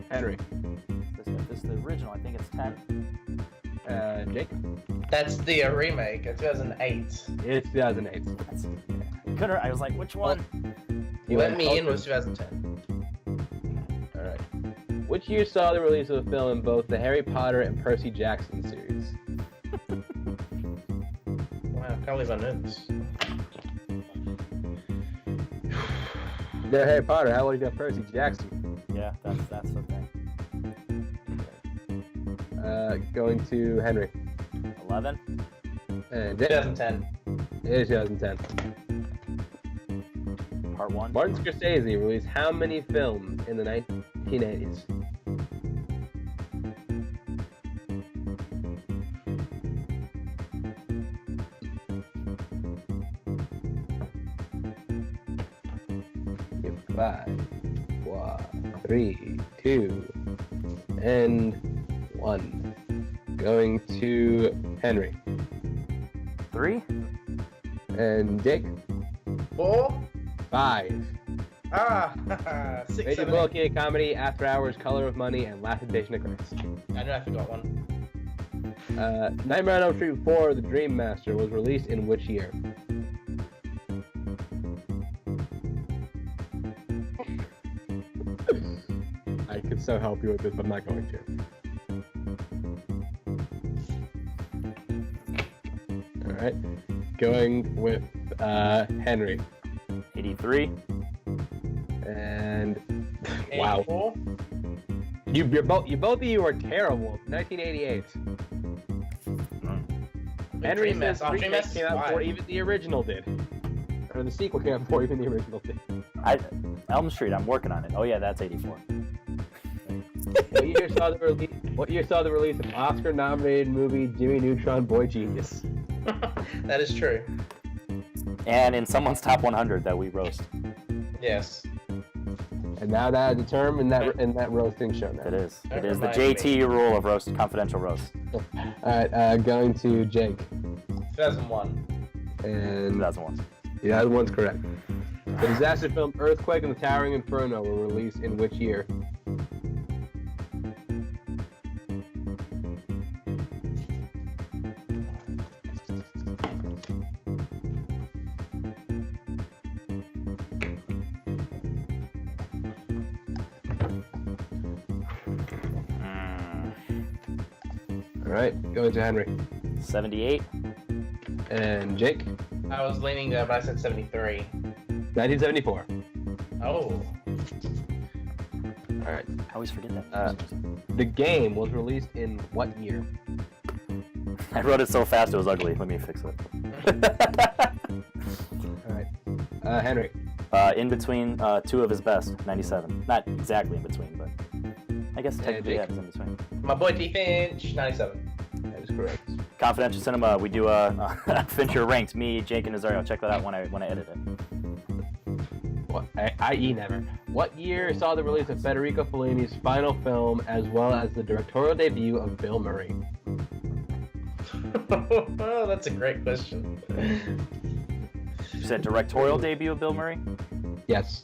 S2: Henry.
S3: This is the original. I think it's 10.
S2: Jake.
S4: That's the remake of 2008.
S2: It's 2008.
S3: I was like, which one?
S4: Let Me In was 2010.
S2: All right. Which year saw the release of a film in both the Harry Potter and Percy Jackson series?
S4: Wow, I can't believe I knew this.
S2: They're Harry Potter. How old is that Percy Jackson?
S3: Yeah, that's the thing.
S2: Going to Henry.
S3: 11.
S2: And Jake.
S4: 2010.
S2: It is 2010.
S3: Part 1.
S2: Martin Scorsese released how many films in the 1980s? Five, 4, 3, 2, and 1. Going to Henry.
S3: 3.
S2: And Jake.
S4: 4.
S2: 5.
S4: Ah, 6,
S2: Major
S4: 7,
S2: Bullet
S4: 8.
S2: Comedy, After Hours, Color of Money, and Lamentation of Christ.
S4: I know I forgot one.
S2: Nightmare on Elm Street 4, The Dream Master, was released in which year? I could so help you with this, but I'm not going to. Alright. Going with Henry.
S3: 83.
S2: And wow.
S4: 84.
S2: You both of you are terrible. 1988. Henry
S4: Dream
S2: says
S4: Master.
S2: the
S4: Dream
S2: remake
S4: Master's
S2: came out before
S4: fine.
S2: even the original did. Or the sequel came out before even the original did.
S3: Elm Street, I'm working on it. Oh yeah, that's 84.
S2: What year saw the release of Oscar-nominated movie Jimmy Neutron Boy Genius?
S4: That is true.
S3: And in someone's top 100 that we roast.
S4: Yes.
S2: And now that is a term in that roasting show now.
S3: It is. It
S4: Never
S3: is the
S4: mind
S3: JT rule of roast, confidential roast.
S2: Alright, going to Jake.
S4: 2001.
S2: And
S3: 2001.
S2: yeah, that one's correct. The disaster film Earthquake and the Towering Inferno were released in which year? All right, going to Henry.
S3: 78.
S2: And Jake?
S4: I was leaning there, but I said 73.
S2: 1974.
S4: Oh.
S2: All right.
S3: I always forget that.
S2: The game was released in what year?
S3: I wrote it so fast it was ugly. Let me fix it.
S2: All right. Henry.
S3: In between two of his best, 97. Not exactly in between, but I guess technically
S2: Jake?
S3: yeah, it's in between.
S4: My boy D. Finch, 97.
S2: That is correct.
S3: Confidential Cinema, we do Fincher ranked, me, Jake, and Nazario. Check that out when I edit it.
S2: What, i.e. never. What year saw the release of Federico Fellini's final film as well as the directorial debut of Bill Murray?
S4: Oh, that's a great question.
S3: You said directorial debut of Bill Murray?
S2: Yes.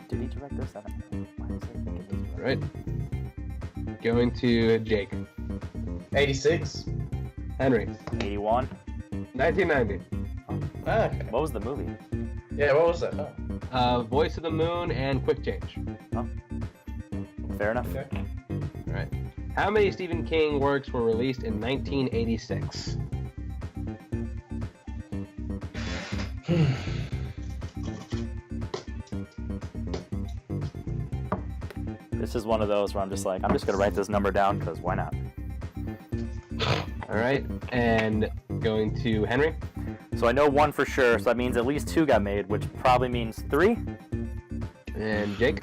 S3: Did he direct this? I don't know. Why is it thinking he's
S2: All
S3: directing?
S2: right. Going to Jake.
S4: 86.
S2: Henry.
S3: 81.
S2: 1990.
S4: Ah, okay.
S3: What was the movie?
S4: Yeah, what was that? Oh.
S2: Voice of the Moon and Quick Change.
S3: Oh. Fair enough.
S4: Okay.
S2: All right. How many Stephen King works were released in 1986?
S3: This is one of those where I'm just like, I'm just going to write this number down because why not?
S2: All right. And going to Henry.
S3: So I know one for sure, so that means at least two got made, which probably means three?
S2: And Jake.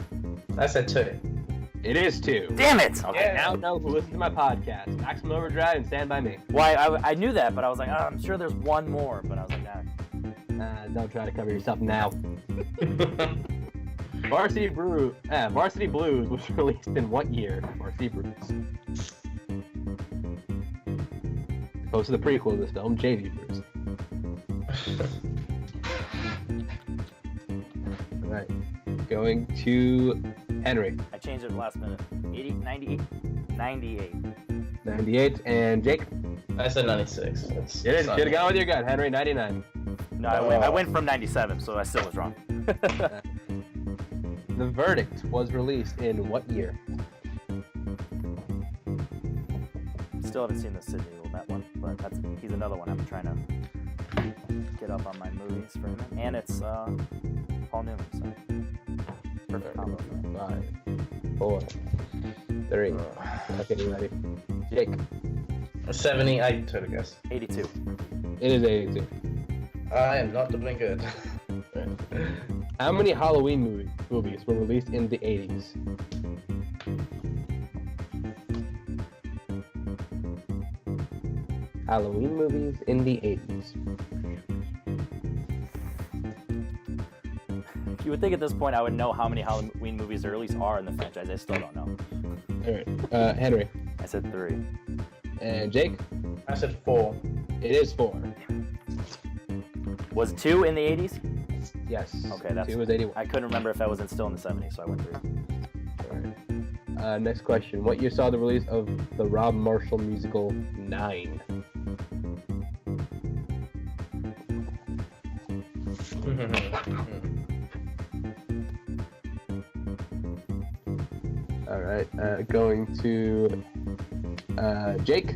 S4: I said 2.
S2: It is 2.
S3: Damn it! Okay.
S4: Yeah.
S2: Now know who listens to my podcast. Maximum Overdrive and Stand By Me.
S3: Why, I knew that, but I was like, oh, I'm sure there's one more, but I was like, nah.
S2: Don't try to cover yourself now. Varsity Blues was released in what year? Varsity Blues. Opposed to the prequel of this film, JV Blues. Alright. Going to Henry.
S3: I changed it last minute. 80, 98? 98.
S2: 98. And Jake.
S4: I said 96.
S2: You should have gone with your gut, Henry. 99.
S3: No, I went from 97, so I still was wrong.
S2: The Verdict was released in what year?
S3: Still haven't seen the Sidney Lumet one, but he's another one I'm trying to get up on my movies for him. And it's Paul Newman, so perfect combo.
S2: 5, 4, 3. Okay, you ready? Jake.
S4: 70. I took a guess.
S3: 82.
S2: It is 82.
S4: I am not doing good.
S2: How many Halloween movies were released in the 80s? Halloween movies in the 80s.
S3: You would think at this point I would know how many Halloween movies there at least are in the franchise. I still don't know.
S2: Alright, Henry.
S3: I said 3.
S2: And Jake?
S4: I said 4.
S2: It is 4.
S3: Was 2 in the 80s?
S2: Yes.
S3: Okay, that's.
S2: 2 was 81.
S3: I couldn't remember if that was still in the 70s, so I went 3.
S2: Alright. Next question. What year saw the release of the Rob Marshall musical 9? Alright, going to Jake.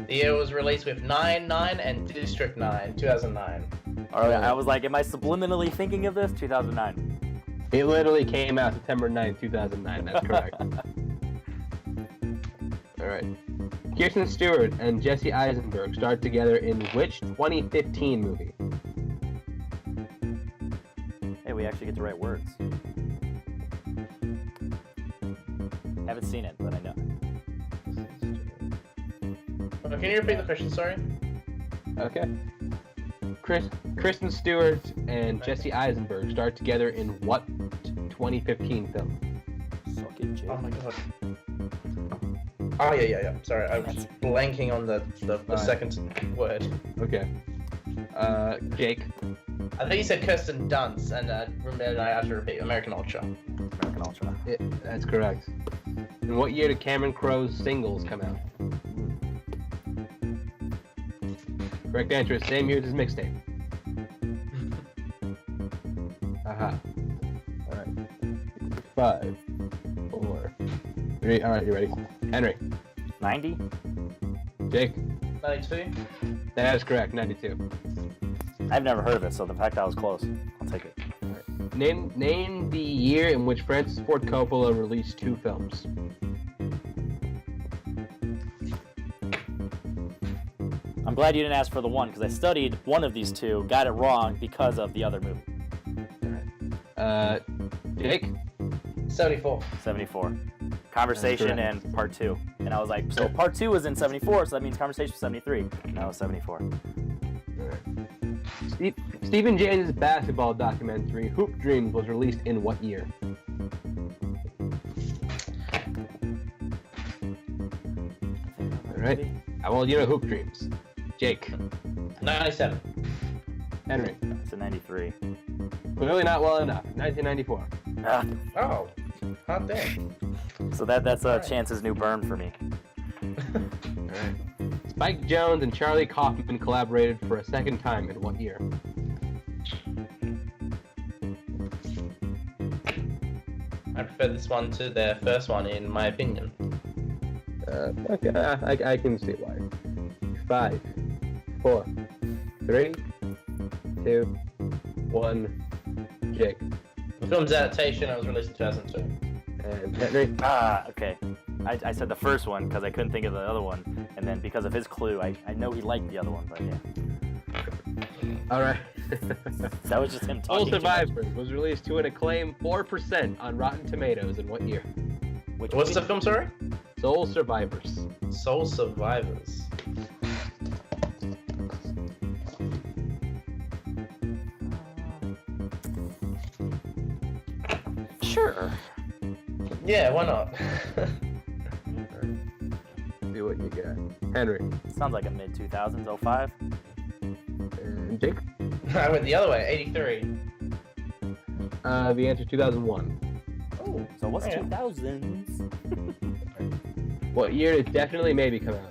S4: The year was released with 9, 9, and District 9, 2009.
S3: Alright, I was like, am I subliminally thinking of this? 2009.
S2: It literally came out September 9th, 2009. That's correct. Alright. Kirsten Stewart and Jesse Eisenberg starred together in which 2015 movie?
S3: Hey, we actually get to write words. Haven't seen it, but I know.
S4: Can you repeat the question, sorry?
S2: Okay. Kristen Stewart and Jesse Eisenberg starred together in what 2015 film?
S3: Suck it, Jake.
S4: Oh my god. Oh yeah. Sorry, I was just blanking on the second word.
S2: Okay. Jake.
S4: I think you said Kirsten Dunst, and I have to repeat American Ultra.
S3: American Ultra.
S2: That's correct. In what year did Cameron Crowe's Singles come out? Correct answer is same year as his mixtape. Aha. Alright. 5, 4, 3. Alright, you ready? Henry.
S3: 90?
S2: Jake.
S4: 92.
S2: That is correct, 92.
S3: I've never heard of it, so the fact I was close, I'll take it.
S2: Name the year in which Francis Ford Coppola released 2 films.
S3: I'm glad you didn't ask for the one, because I studied one of these two, got it wrong because of the other movie.
S2: Jake?
S4: 74.
S3: 74. Conversation and part 2. And I was like, so part 2 was in 74, so that means Conversation was 73. No, 74.
S2: Stephen James' basketball documentary, Hoop Dreams, was released in what year? Alright. Well, you know Hoop Dreams. Jake.
S4: 97.
S2: Henry.
S3: It's a 93.
S2: Clearly not well enough. 1994.
S3: Ah,
S4: Oh, hot damn.
S3: so that's Chance's new burn for me.
S2: Alright. Spike Jonze and Charlie Kaufman collaborated for a second time in what year?
S4: I prefer this one to their first one, in my opinion.
S2: Okay, I can see why. 5, 4, 3, 2, 1. Jake.
S4: The film's adaptation, it was released in 2002.
S2: And Henry.
S3: Okay. I said the first one because I couldn't think of the other one, and then because of his clue, I know he liked the other one, but yeah.
S2: Alright.
S3: That was just him
S2: Soul
S3: talking.
S2: Survivors was released to an acclaimed 4% on Rotten Tomatoes in what year?
S4: What's the film, sorry?
S2: Soul Survivors.
S4: Soul Survivors.
S3: Sure.
S4: Yeah, why not?
S2: See what you got. Henry.
S3: Sounds like a mid 2000s, 05.
S2: And Jake.
S4: I went the other way, 83.
S2: The answer 2001.
S4: Oh,
S3: So what's
S4: yeah.
S3: 2000s?
S2: What year did Definitely Maybe come out?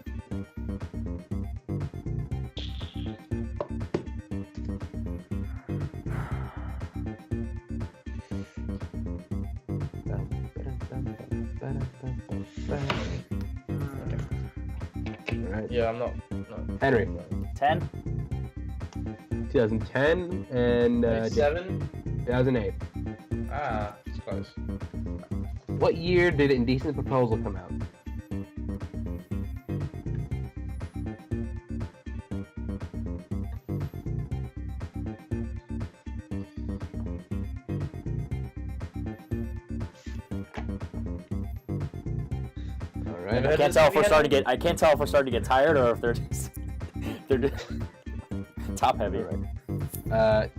S2: Alright.
S4: Yeah, I'm not.
S2: Henry.
S3: 10?
S2: 2010 and Jake.
S4: 7?
S2: 2008.
S4: Ah, it's close.
S2: What year did Indecent Proposal come out? Alright.
S3: I can't tell if we're starting to get. I can't tell if we're starting to get tired or if they're just top heavy.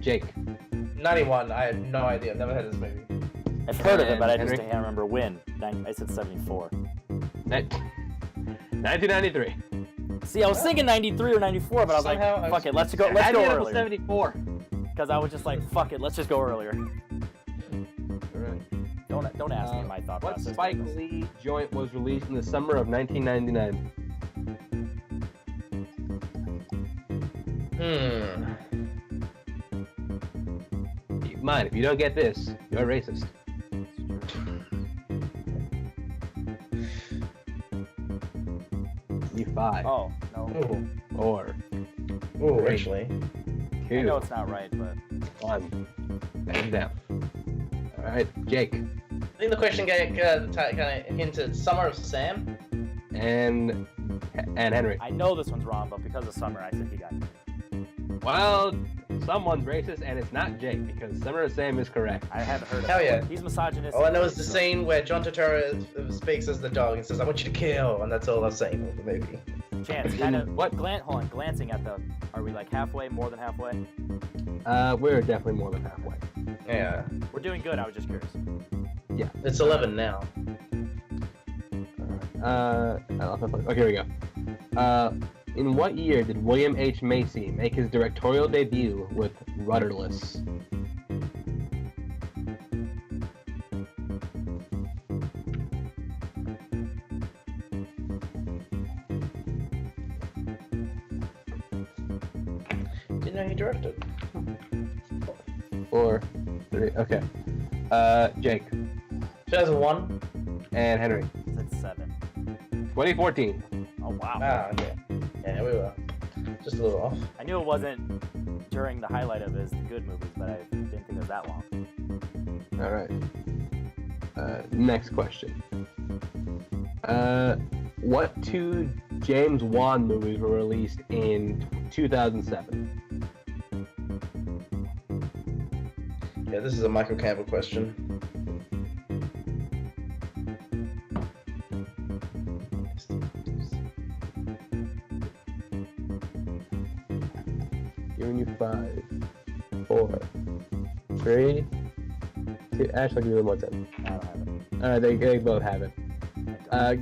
S2: Jake.
S4: 91, I had no idea. Never heard of this movie.
S3: I've heard of it, but I
S2: Henry?
S3: just can't remember when. I said 74.
S2: 1993.
S3: See, I was thinking 93 or 94, but I was
S4: Somehow I
S3: like,
S4: was-
S3: fuck it, let's go
S2: I did it
S3: earlier.
S2: 74.
S3: Because I was just like, fuck it, let's just go earlier.
S2: Alright.
S3: Don't ask me my thought
S2: What
S3: process.
S2: Spike Lee joint was released in the summer of 1999? Keep in mind, if you don't get this, you're racist. You 5,
S3: Oh, no.
S4: Ooh.
S2: 4,
S4: Ooh,
S2: Great.
S4: actually.
S2: 2,
S3: I know it's not right, but
S2: 1. Hands down. Alright, Jake.
S4: I think the question kind of hinted Summer of Sam.
S2: And Henry.
S3: I know this one's wrong, but because of Summer, I said he got it.
S2: Well, someone's racist, and it's not Jake, because Summer of Sam is correct.
S3: I haven't heard of
S4: Hell
S3: it.
S4: yeah.
S3: He's misogynistic.
S4: All I know is the
S3: so-
S4: scene where John Turturro speaks as the dog and says, "I want you to kill," and that's all I've seen of the movie.
S3: Chance, kind of.
S2: What?
S3: Hold on, glancing at the. Are we like halfway, more than halfway?
S2: We're definitely more than halfway.
S4: Yeah,
S3: We're doing good. I was just curious.
S4: it's 11 now.
S2: Okay, here we go. In what year did William H. Macy make his directorial debut with Rudderless?
S4: Didn't know he directed.
S2: 4, 3, okay. Jake
S4: 2001.
S2: and Henry.
S3: It's 7.
S2: 2014.
S3: Oh wow.
S4: Ah, okay. Yeah, we were just a little off.
S3: I knew it wasn't during the highlight of his good movies, but I didn't think it was that long.
S2: All right. Next question. What 2 James Wan movies were released in 2007?
S4: Yeah, this is a Michael Campbell question.
S2: Giving you 5, 4, 3, 2. Actually, I'll give you one more time.
S3: I don't have it.
S2: All right, they both have it.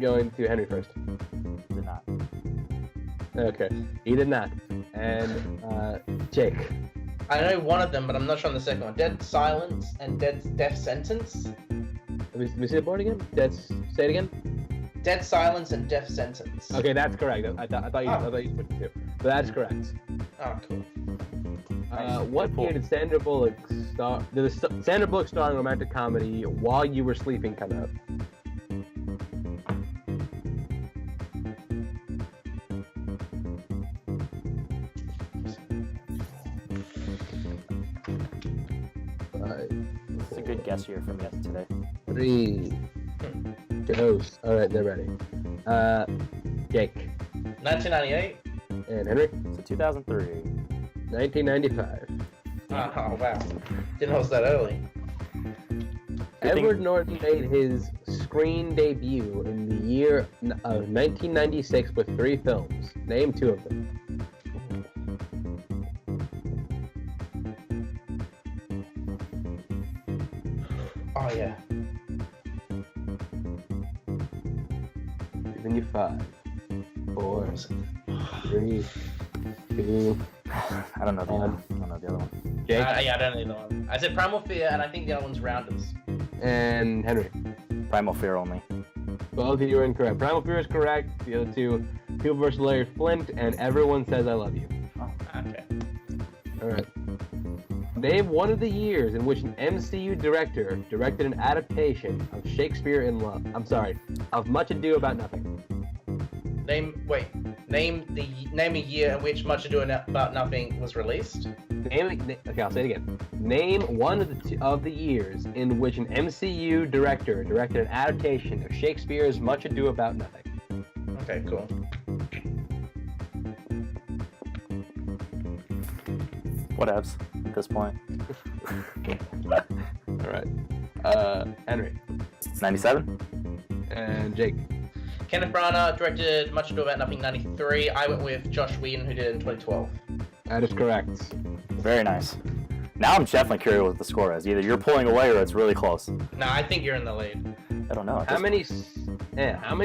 S2: Going to Henry first.
S3: Did not.
S2: Okay, he did not. And Jake.
S4: I know one of them, but I'm not sure on the second one. Dead Silence and Death Sentence.
S2: Let me see the board again. Say it again.
S4: Dead Silence and Death Sentence.
S2: Okay, that's correct. I thought you switched the 2, but that's correct.
S4: Oh, cool.
S2: What year did Sandra Bullock Sandra Bullock starring romantic comedy While You Were Sleeping come out?
S3: It's a good guess here for me today.
S2: 3, 2. All right, they're ready. Jake
S4: 1998.
S2: and Henry.
S3: So 2003.
S2: 1995.
S4: Oh, wow. Didn't know it was that early.
S2: Edward Norton made his screen debut in the year of 1996 with 3 films. Name 2 of them.
S4: Oh, yeah.
S2: Giving you 5, 4, 3, 2.
S3: I don't know the other. I don't know the other one.
S2: Jake
S4: Yeah, I don't know the one. I said Primal Fear, and I think the other one's Rounders.
S2: and Henry.
S3: Primal Fear only.
S2: Both of you are incorrect. Primal Fear is correct. The other 2, People vs. Larry Flint and Everyone Says I Love You.
S4: Okay.
S2: All right. Name one of the years in which an MCU director directed an adaptation of Shakespeare in Love. I'm sorry, of Much Ado About Nothing.
S4: Name a year in which Much Ado About Nothing was released.
S2: Okay, I'll say it again. Name one of the years in which an MCU director directed an adaptation of Shakespeare's Much Ado About Nothing.
S4: Okay, cool.
S3: Whatevs at this point.
S2: All right. Henry
S3: 97?
S2: and Jake.
S4: Kenneth Branagh directed Much Ado About Nothing 93. I went with Josh Whedon, who did it in 2012.
S2: That is correct.
S3: Very nice. Now I'm definitely curious what the score is. Either you're pulling away or it's really close.
S4: No, I think you're in the lead.
S3: I don't know.
S2: How many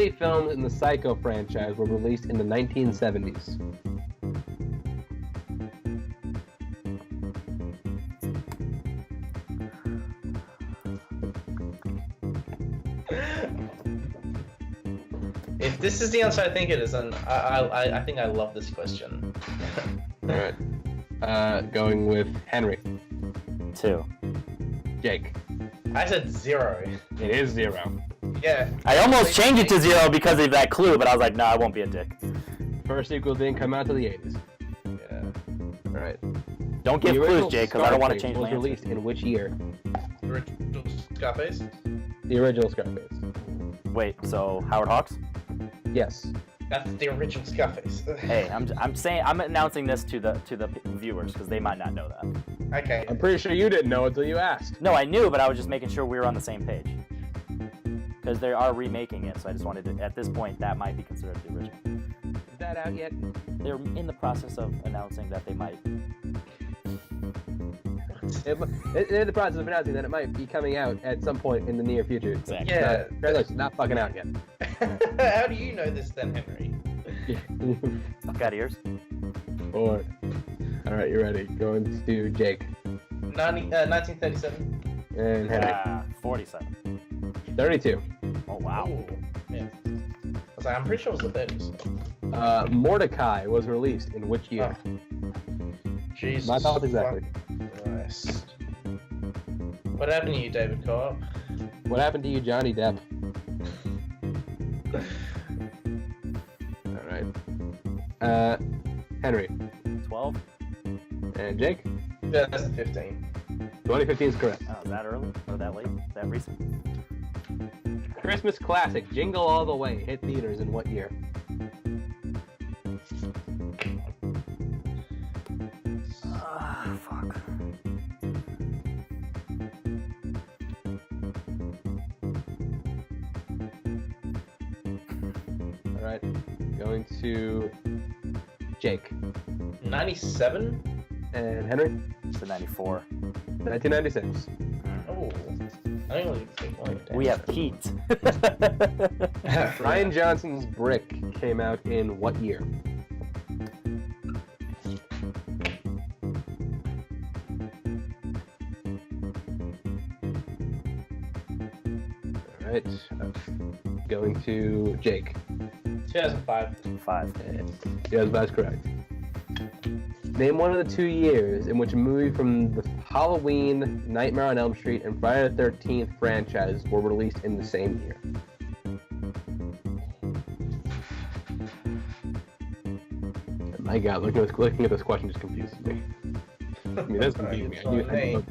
S2: films in the Psycho franchise were released in the 1970s?
S4: If this is the answer I think it is, then I think I love this question.
S2: All right. Going with Henry.
S3: 2.
S2: Jake.
S4: I said 0.
S2: It is 0.
S4: Yeah.
S3: I almost changed it to 0 because of that clue, but I was like, no, I won't be a dick.
S2: First sequel didn't come out till the 80s.
S4: Yeah.
S2: All right.
S3: Don't give
S2: The
S3: clues,
S2: original
S3: Jake, because I don't want to
S2: Scarface
S3: change my
S2: was
S3: answer.
S2: released in which year?
S4: Original Scarface.
S2: The original Scarface.
S3: Wait, so Howard Hawks?
S2: Yes.
S4: That's the original Scarface.
S3: Hey, I'm announcing this to the viewers because they might not know that.
S4: Okay.
S2: I'm pretty sure you didn't know until you asked.
S3: No, I knew, but I was just making sure we were on the same page. Because they are remaking it, so I just wanted to. At this point, that might be considered the original.
S2: Is that out yet?
S3: They're in the process of announcing that they might.
S2: in the process of announcing that it might be coming out at some point in the near future.
S3: Exactly.
S4: Yeah.
S2: Congratulations, not fucking out yet.
S4: How do you know this then, Henry?
S3: Got ears?
S2: 4. All right, you ready? Going to Jake
S4: 1937.
S2: and Henry.
S3: 47.
S2: 32.
S3: Oh, wow.
S4: Ooh, yeah. I was like, I'm pretty sure it was the 30s.
S2: Mordecai was released in which year?
S4: Oh. Jesus.
S2: My thoughts exactly.
S4: Christ. What happened to you, David Co-op?
S2: What happened to you, Johnny Depp? All right. Henry
S3: 12?
S2: and Jake.
S4: 2015.
S2: 2015 is correct.
S3: Oh, is that early? Or that late? That recent?
S2: Christmas classic Jingle All the Way hit theaters in what year?
S3: Fuck.
S2: All right. Going to Jake
S4: 97?
S2: and Henry.
S3: It's the 94.
S2: 1996.
S4: Oh. I don't really think like that.
S3: We have Pete.
S2: Ryan Johnson's Brick came out in what year? All right. Going to Jake.
S4: 2005.
S3: 5.
S2: Yes, that's correct. Name one of the 2 years in which a movie from the Halloween, Nightmare on Elm Street, and Friday the 13th franchise were released in the same year. My God, looking at this question just confuses me. I mean, that's confusing me. I knew-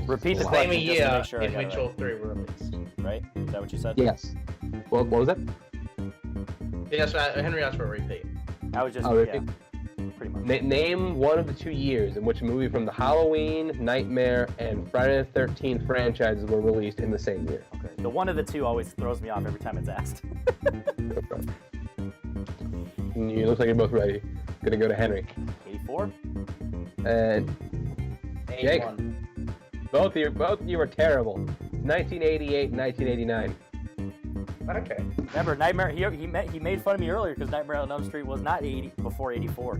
S3: Repeat the
S4: Name
S3: question
S4: a
S3: just to
S4: year
S3: make sure I
S4: in
S3: got
S4: which
S3: it
S4: all 3 were released.
S3: right. Right? Is that what you said?
S2: Yes. What was that?
S4: Yes, Henry asked for a repeat.
S3: I was just,
S2: Oh, repeat.
S3: pretty much.
S2: Name one of the 2 years in which a movie from the Halloween, Nightmare, and Friday the 13th franchises were released in the same year.
S3: Okay. The one of the 2 always throws me off every time it's asked.
S2: You look like you're both ready. Gonna go to Henry.
S3: 84?
S2: And
S4: 81.
S2: both of you are terrible. 1988 and 1989.
S4: Okay.
S3: Remember, Nightmare, he made fun of me earlier because Nightmare on Elm Street was not 80 before 84.
S2: All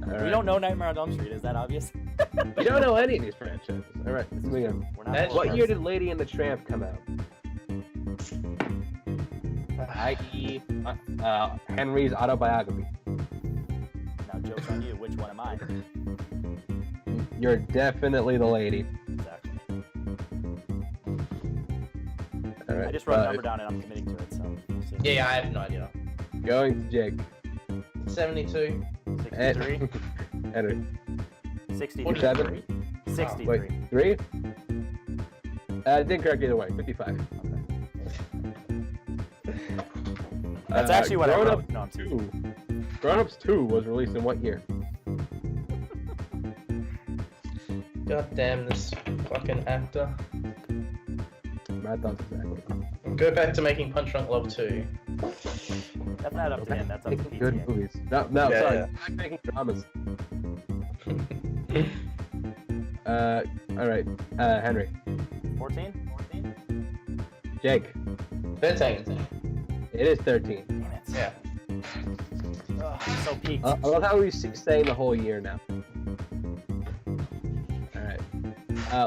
S3: We
S2: right.
S3: don't know Nightmare on Elm Street, is that obvious?
S2: You don't know any of these franchises. All right, let's move on.
S3: We're not
S4: That's
S2: What
S3: full
S2: year
S3: nerds.
S2: did Lady and the Tramp come out? I.e., Henry's autobiography.
S3: Now, joke's on you. Which one am I?
S2: You're definitely the lady.
S3: Exactly.
S2: All right.
S3: I just wrote a number down and I'm committing to it, so we'll see.
S4: Yeah, I have no idea.
S2: Going to Jake.
S4: 72.
S3: 63?
S2: Henry.
S3: 63?
S2: 47.
S3: 63.
S2: Wait, 3? Didn't correct either way. 55.
S3: That's actually what I
S2: Grown
S3: wrote.
S2: Up
S3: No, I'm teasing.
S2: 2. Grown Ups 2 was released in what year?
S4: God damn this fucking actor.
S2: My thoughts exactly.
S4: Go back to making Punch Drunk Love 2.
S3: That's not up to him. That's up to
S2: Making good
S3: PTA.
S2: movies. No,
S4: Yeah,
S2: sorry.
S4: yeah.
S2: I'm making dramas. All right. Henry.
S3: 14?
S2: Jake.
S4: 13.
S2: It is 13.
S3: Damn it.
S4: Yeah.
S3: Ugh, I'm so peaked.
S2: I love how we saying the whole year now. All right.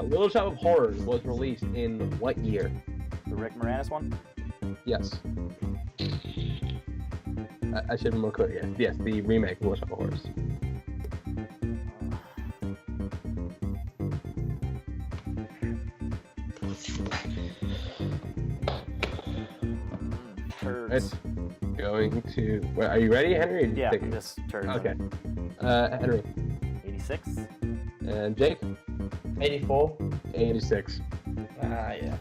S2: Little Shop of Horrors was released in what year?
S3: The Rick Moranis one?
S2: Yes. I should be more clear. Yes, the remake of Little Shop of Horrors.
S3: Turds.
S2: It's going to. Wait, are you ready, Henry? Or did you
S3: Yeah,
S2: take it?
S3: just turds.
S2: Okay. Henry
S3: 86?
S2: and Jake.
S4: 84.
S2: 86.
S4: Ah, yeah.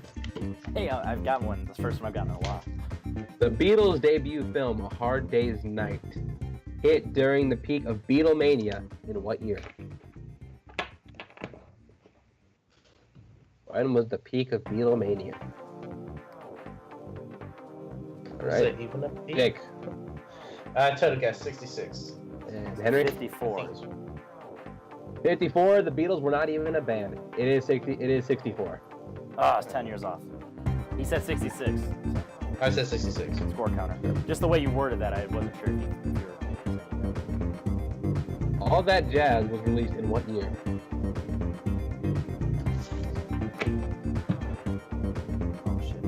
S3: Hey, I've got one. That's the first one I've gotten in a while.
S2: The Beatles' debut film, A Hard Day's Night, hit during the peak of Beatlemania in what year? When was the peak of Beatlemania? All
S4: Is
S2: right,
S4: it even a peak?
S2: Jake
S4: Total guess, 66.
S2: and Henry.
S3: 54.
S2: 54. The Beatles were not even a band. It is 60. It is 64.
S3: Oh, it's 10 years off. He said 66.
S4: I said 66.
S3: Score counter. Just the way you worded that, I wasn't sure if you were.
S2: All That Jazz was released in what year?
S3: Oh shit.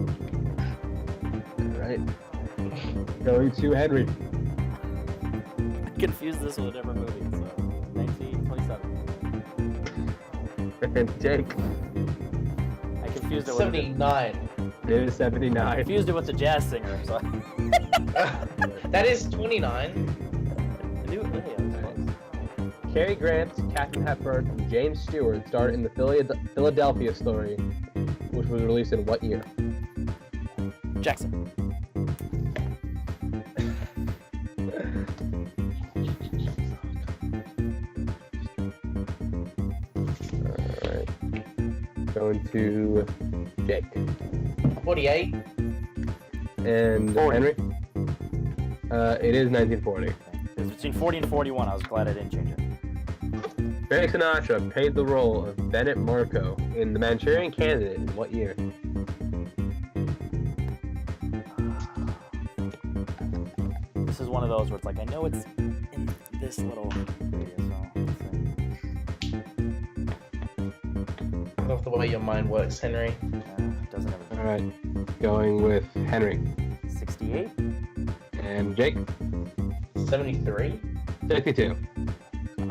S2: All right. Going to Henry.
S3: I confused this with a different movie. So 1927.
S2: And Jake.
S3: I confused it with
S4: 79.
S2: It is 79.
S3: I confused it with the jazz singer. So
S4: That is 29.
S3: I knew it. Hey, I was close.
S2: Cary Grant, Katharine Hepburn, and James Stewart starred in the Philadelphia Story, which was released in what year?
S3: Jackson.
S2: Alright. Going to Jake.
S4: 48.
S2: And
S3: 40.
S2: Henry? It is 1940.
S3: It was between 40 and 41. I was glad I didn't change it.
S2: Frank Sinatra played the role of Bennett Marco in The Manchurian Candidate in what year?
S3: This is one of those where it's like, I know it's in this little area, so let's see.
S4: I love the way your mind works, Henry.
S3: It doesn't ever.
S2: Alright. Going with Henry.
S3: 68?
S2: And Jake?
S4: 73.
S2: 62.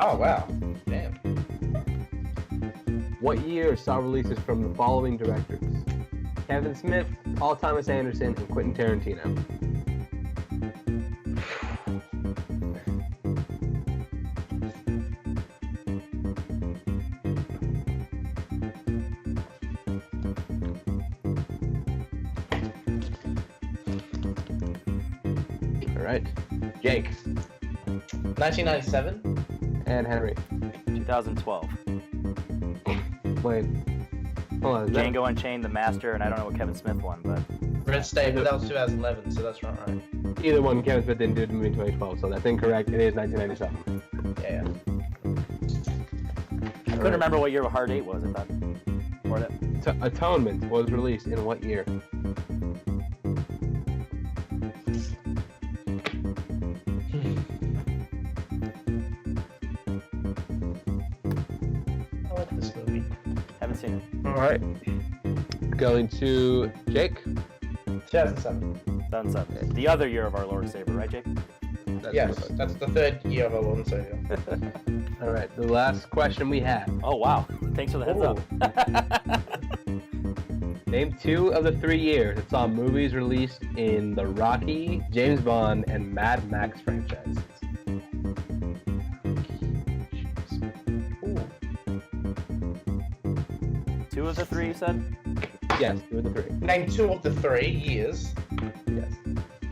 S4: Oh, wow. Damn.
S2: What year saw releases from the following directors? Kevin Smith, Paul Thomas Anderson, and Quentin Tarantino. All right, Jake
S4: 1997.
S2: and Henry.
S3: 2012.
S2: Wait, hold on. Is that-
S3: Django Unchained, The Master, and I don't know what Kevin Smith won, but
S4: Red State, but that was 2011, so that's not right.
S2: Either one, Kevin Smith didn't do the movie in 2012, so that's incorrect. It is 1997.
S4: Yeah.
S3: I couldn't remember what year Hard 8 was. I thought. Or that.
S2: Atonement was released in what year?
S4: I like this movie.
S3: Haven't seen it.
S2: All right. Going to Jake.
S4: 2007.
S3: 2007. The other year of our Lord Saber, right, Jake?
S4: Yes, that's the third year of our Lord and Savior.
S2: All right. The last question we have.
S3: Oh, wow. Thanks for the heads up.
S2: Name 2 of the 3 years that saw movies released in the Rocky, James Bond, and Mad Max franchises.
S4: Ooh.
S3: 2 of the 3, you said?
S2: Yes, 2 of the 3.
S4: Name 2 of the 3 years.
S2: Yes.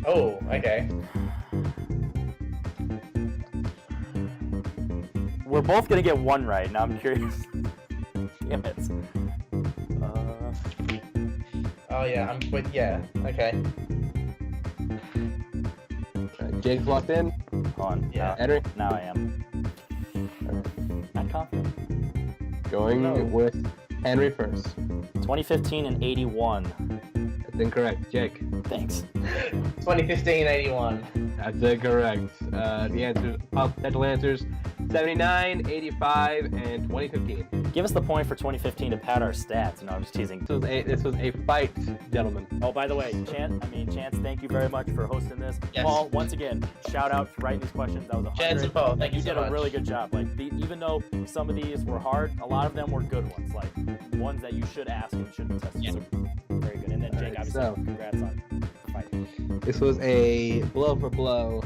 S4: Oh, okay.
S3: We're both going to get 1 right. Now I'm curious. Damn it.
S4: Oh yeah, I'm with yeah. Okay.
S2: All right, Jake's locked in.
S3: Hold on.
S4: Yeah.
S2: Henry.
S3: Now I am. Not confident.
S2: Going
S4: No.
S2: with Henry first.
S3: 2015 and 81.
S2: That's incorrect. Jake.
S3: Thanks.
S4: 2015, 81.
S2: That's incorrect. The answers, potential answers: 79, 85, and 2015.
S3: Give us the point for 2015 to pad our stats. No, I'm just teasing.
S2: This was a fight, gentlemen.
S3: Oh, by the way, Chance, thank you very much for hosting this.
S4: Yes.
S3: Paul, once again, shout out for writing these questions. That was 100.
S4: Chance and Paul, thank you
S3: You
S4: so
S3: did a
S4: much.
S3: really good job. Like, even though some of these were hard, a lot of them were good ones. Like, ones that you should ask and should be tested.
S4: Yeah.
S3: So, very good. And then Jake,
S2: Alright,
S3: obviously,
S2: so-
S3: congrats on fighting.
S2: This was a blow for blow,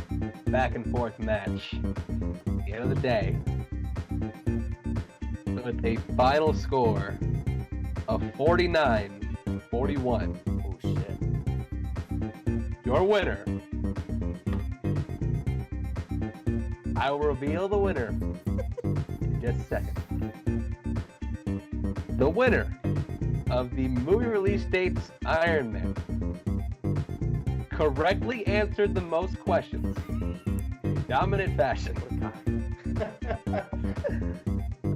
S2: back and forth match. At the end of the day, with a final score of 49-41,
S3: Oh shit.
S2: your winner. I will reveal the winner in just a second. The winner of the movie release dates Iron Man correctly answered the most questions in dominant fashion.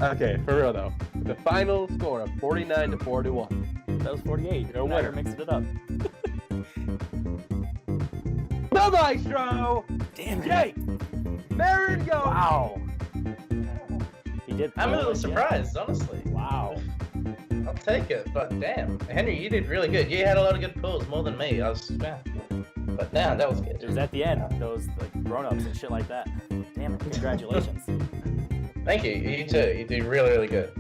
S2: Okay, for real though. The final score of 49 to 41.
S3: That was 48.
S2: You're a
S3: Now
S2: winner.
S3: you're mixing it up.
S2: The maestro,
S3: Damn
S2: Jake Marin go.
S3: Wow. He did.
S4: I'm a
S3: pull
S4: little
S3: it, yeah.
S4: surprised, honestly.
S3: Wow.
S4: I'll take it, but damn, Henry, you did really good. You had a lot of good pulls, more than me. But damn, that was good.
S3: It was at the end, those like grown-ups and shit like that. Damn it! Congratulations.
S4: Thank you. You too. You did really, really good.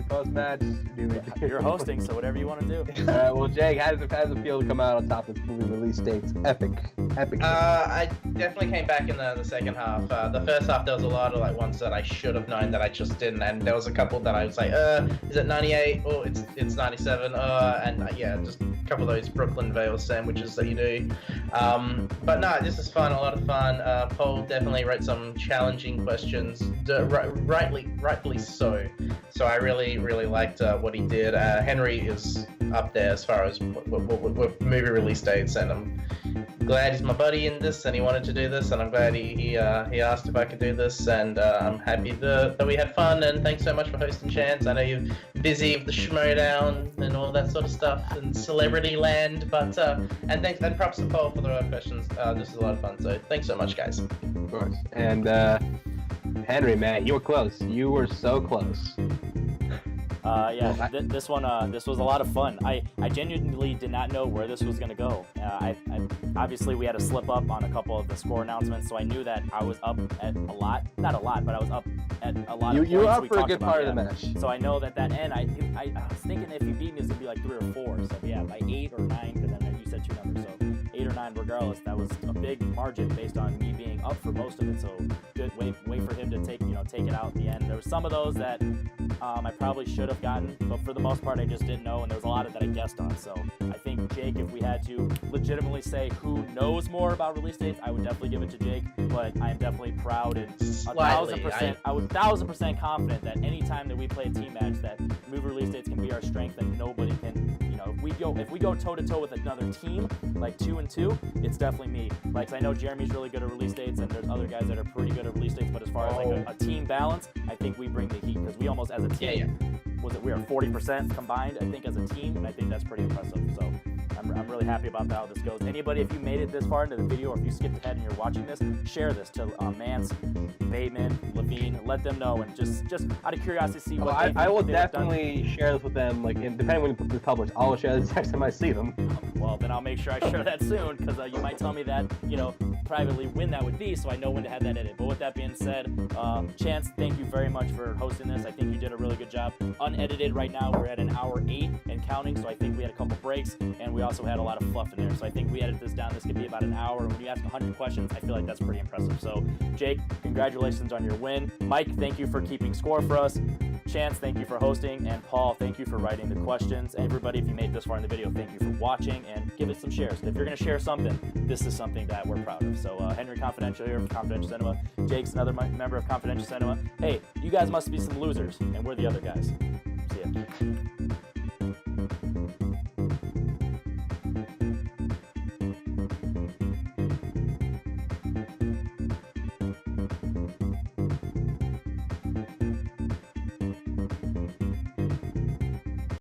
S2: Post match.
S3: You're hosting, so whatever you want to do.
S2: Alright, well, Jake, how does it feel to come out on top of this movie release date's epic?
S4: I definitely came back in the second half. The first half, there was a lot of like ones that I should have known that I just didn't, and there was a couple that I was like, is it 98? Oh, it's 97. And yeah, just a couple of those Brooklyn Vale sandwiches that you do. But no, this is fun, a lot of fun. Paul definitely wrote some challenging questions, rightfully so. So I really liked what he did. Henry is up there as far as what movie release dates, and I'm glad he's my buddy in this, and he wanted to do this, and I'm glad he asked if I could do this, and I'm happy that we had fun, and thanks so much for hosting, Chance. I know you're busy with the Schmoedown and all that sort of stuff and celebrity land, but and thanks and props to Paul for the right questions. This is a lot of fun, so thanks so much, guys.
S2: Of course. And Henry, man, you were close. You were so close.
S3: Yeah, this one, this was a lot of fun. I genuinely did not know where this was gonna go. I obviously we had a slip up on a couple of the score announcements, so I knew that I was up at not a lot, but I was up at a lot.
S2: You were up
S3: we
S2: for a
S3: talked
S2: good
S3: about,
S2: part
S3: yeah.
S2: of the match.
S3: So I know that end, I was thinking if he beat me, it's gonna be like 3 or 4. So yeah, by 8 or 9, because I know you said 2 numbers, so 8 or 9. Regardless, that was a big margin based on me being up for most of it. So good, wait for him to take it out at the end. There were some of those that I probably should have gotten, but for the most part, I just didn't know, and there was a lot of that I guessed on. So I think Jake, if we had to legitimately say who knows more about release dates, I would definitely give it to Jake. But I am definitely proud and 1,000%. I would 1,000% confident that any time that we play a team match, that movie release dates can be our strength, and nobody can. If we go toe to toe with another team, like 2 and 2, it's definitely me. Like, I know Jeremy's really good at release dates, and there's other guys that are pretty good at release dates. But as far as like a team balance, I think we bring the heat, because we almost as a team, we are 40% combined, I think, as a team, and I think that's pretty impressive. So I'm really happy about how this goes. Anybody, if you made it this far into the video, or if you skipped ahead and you're watching this, share this to Mance, Bateman, Levine. Let them know, and just out of curiosity, see what
S2: I will definitely share this with them. Like, depending when you publish, I'll share this next time I see them.
S3: Well, then I'll make sure I share that soon, because you might tell me that, privately when that would be, so I know when to have that edit. But with that being said, Chance, thank you very much for hosting this. I think you did a really good job. Unedited right now, we're at an hour 8 and counting, so I think we had a couple breaks, and we also had a lot of fluff in there. So I think we edit this down. This could be about an hour. When you ask 100 questions, I feel like that's pretty impressive. So, Jake, congratulations on your win. Mike, thank you for keeping score for us. Chance, thank you for hosting, and Paul, thank you for writing the questions. Everybody, if you made it this far in the video, thank you for watching, and give it some shares. If you're going to share something, this is something that we're proud of. So Henry Confidential here from Confidential Cinema. Jake's another member of Confidential Cinema. Hey, you guys must be some losers, and we're the other guys. See ya.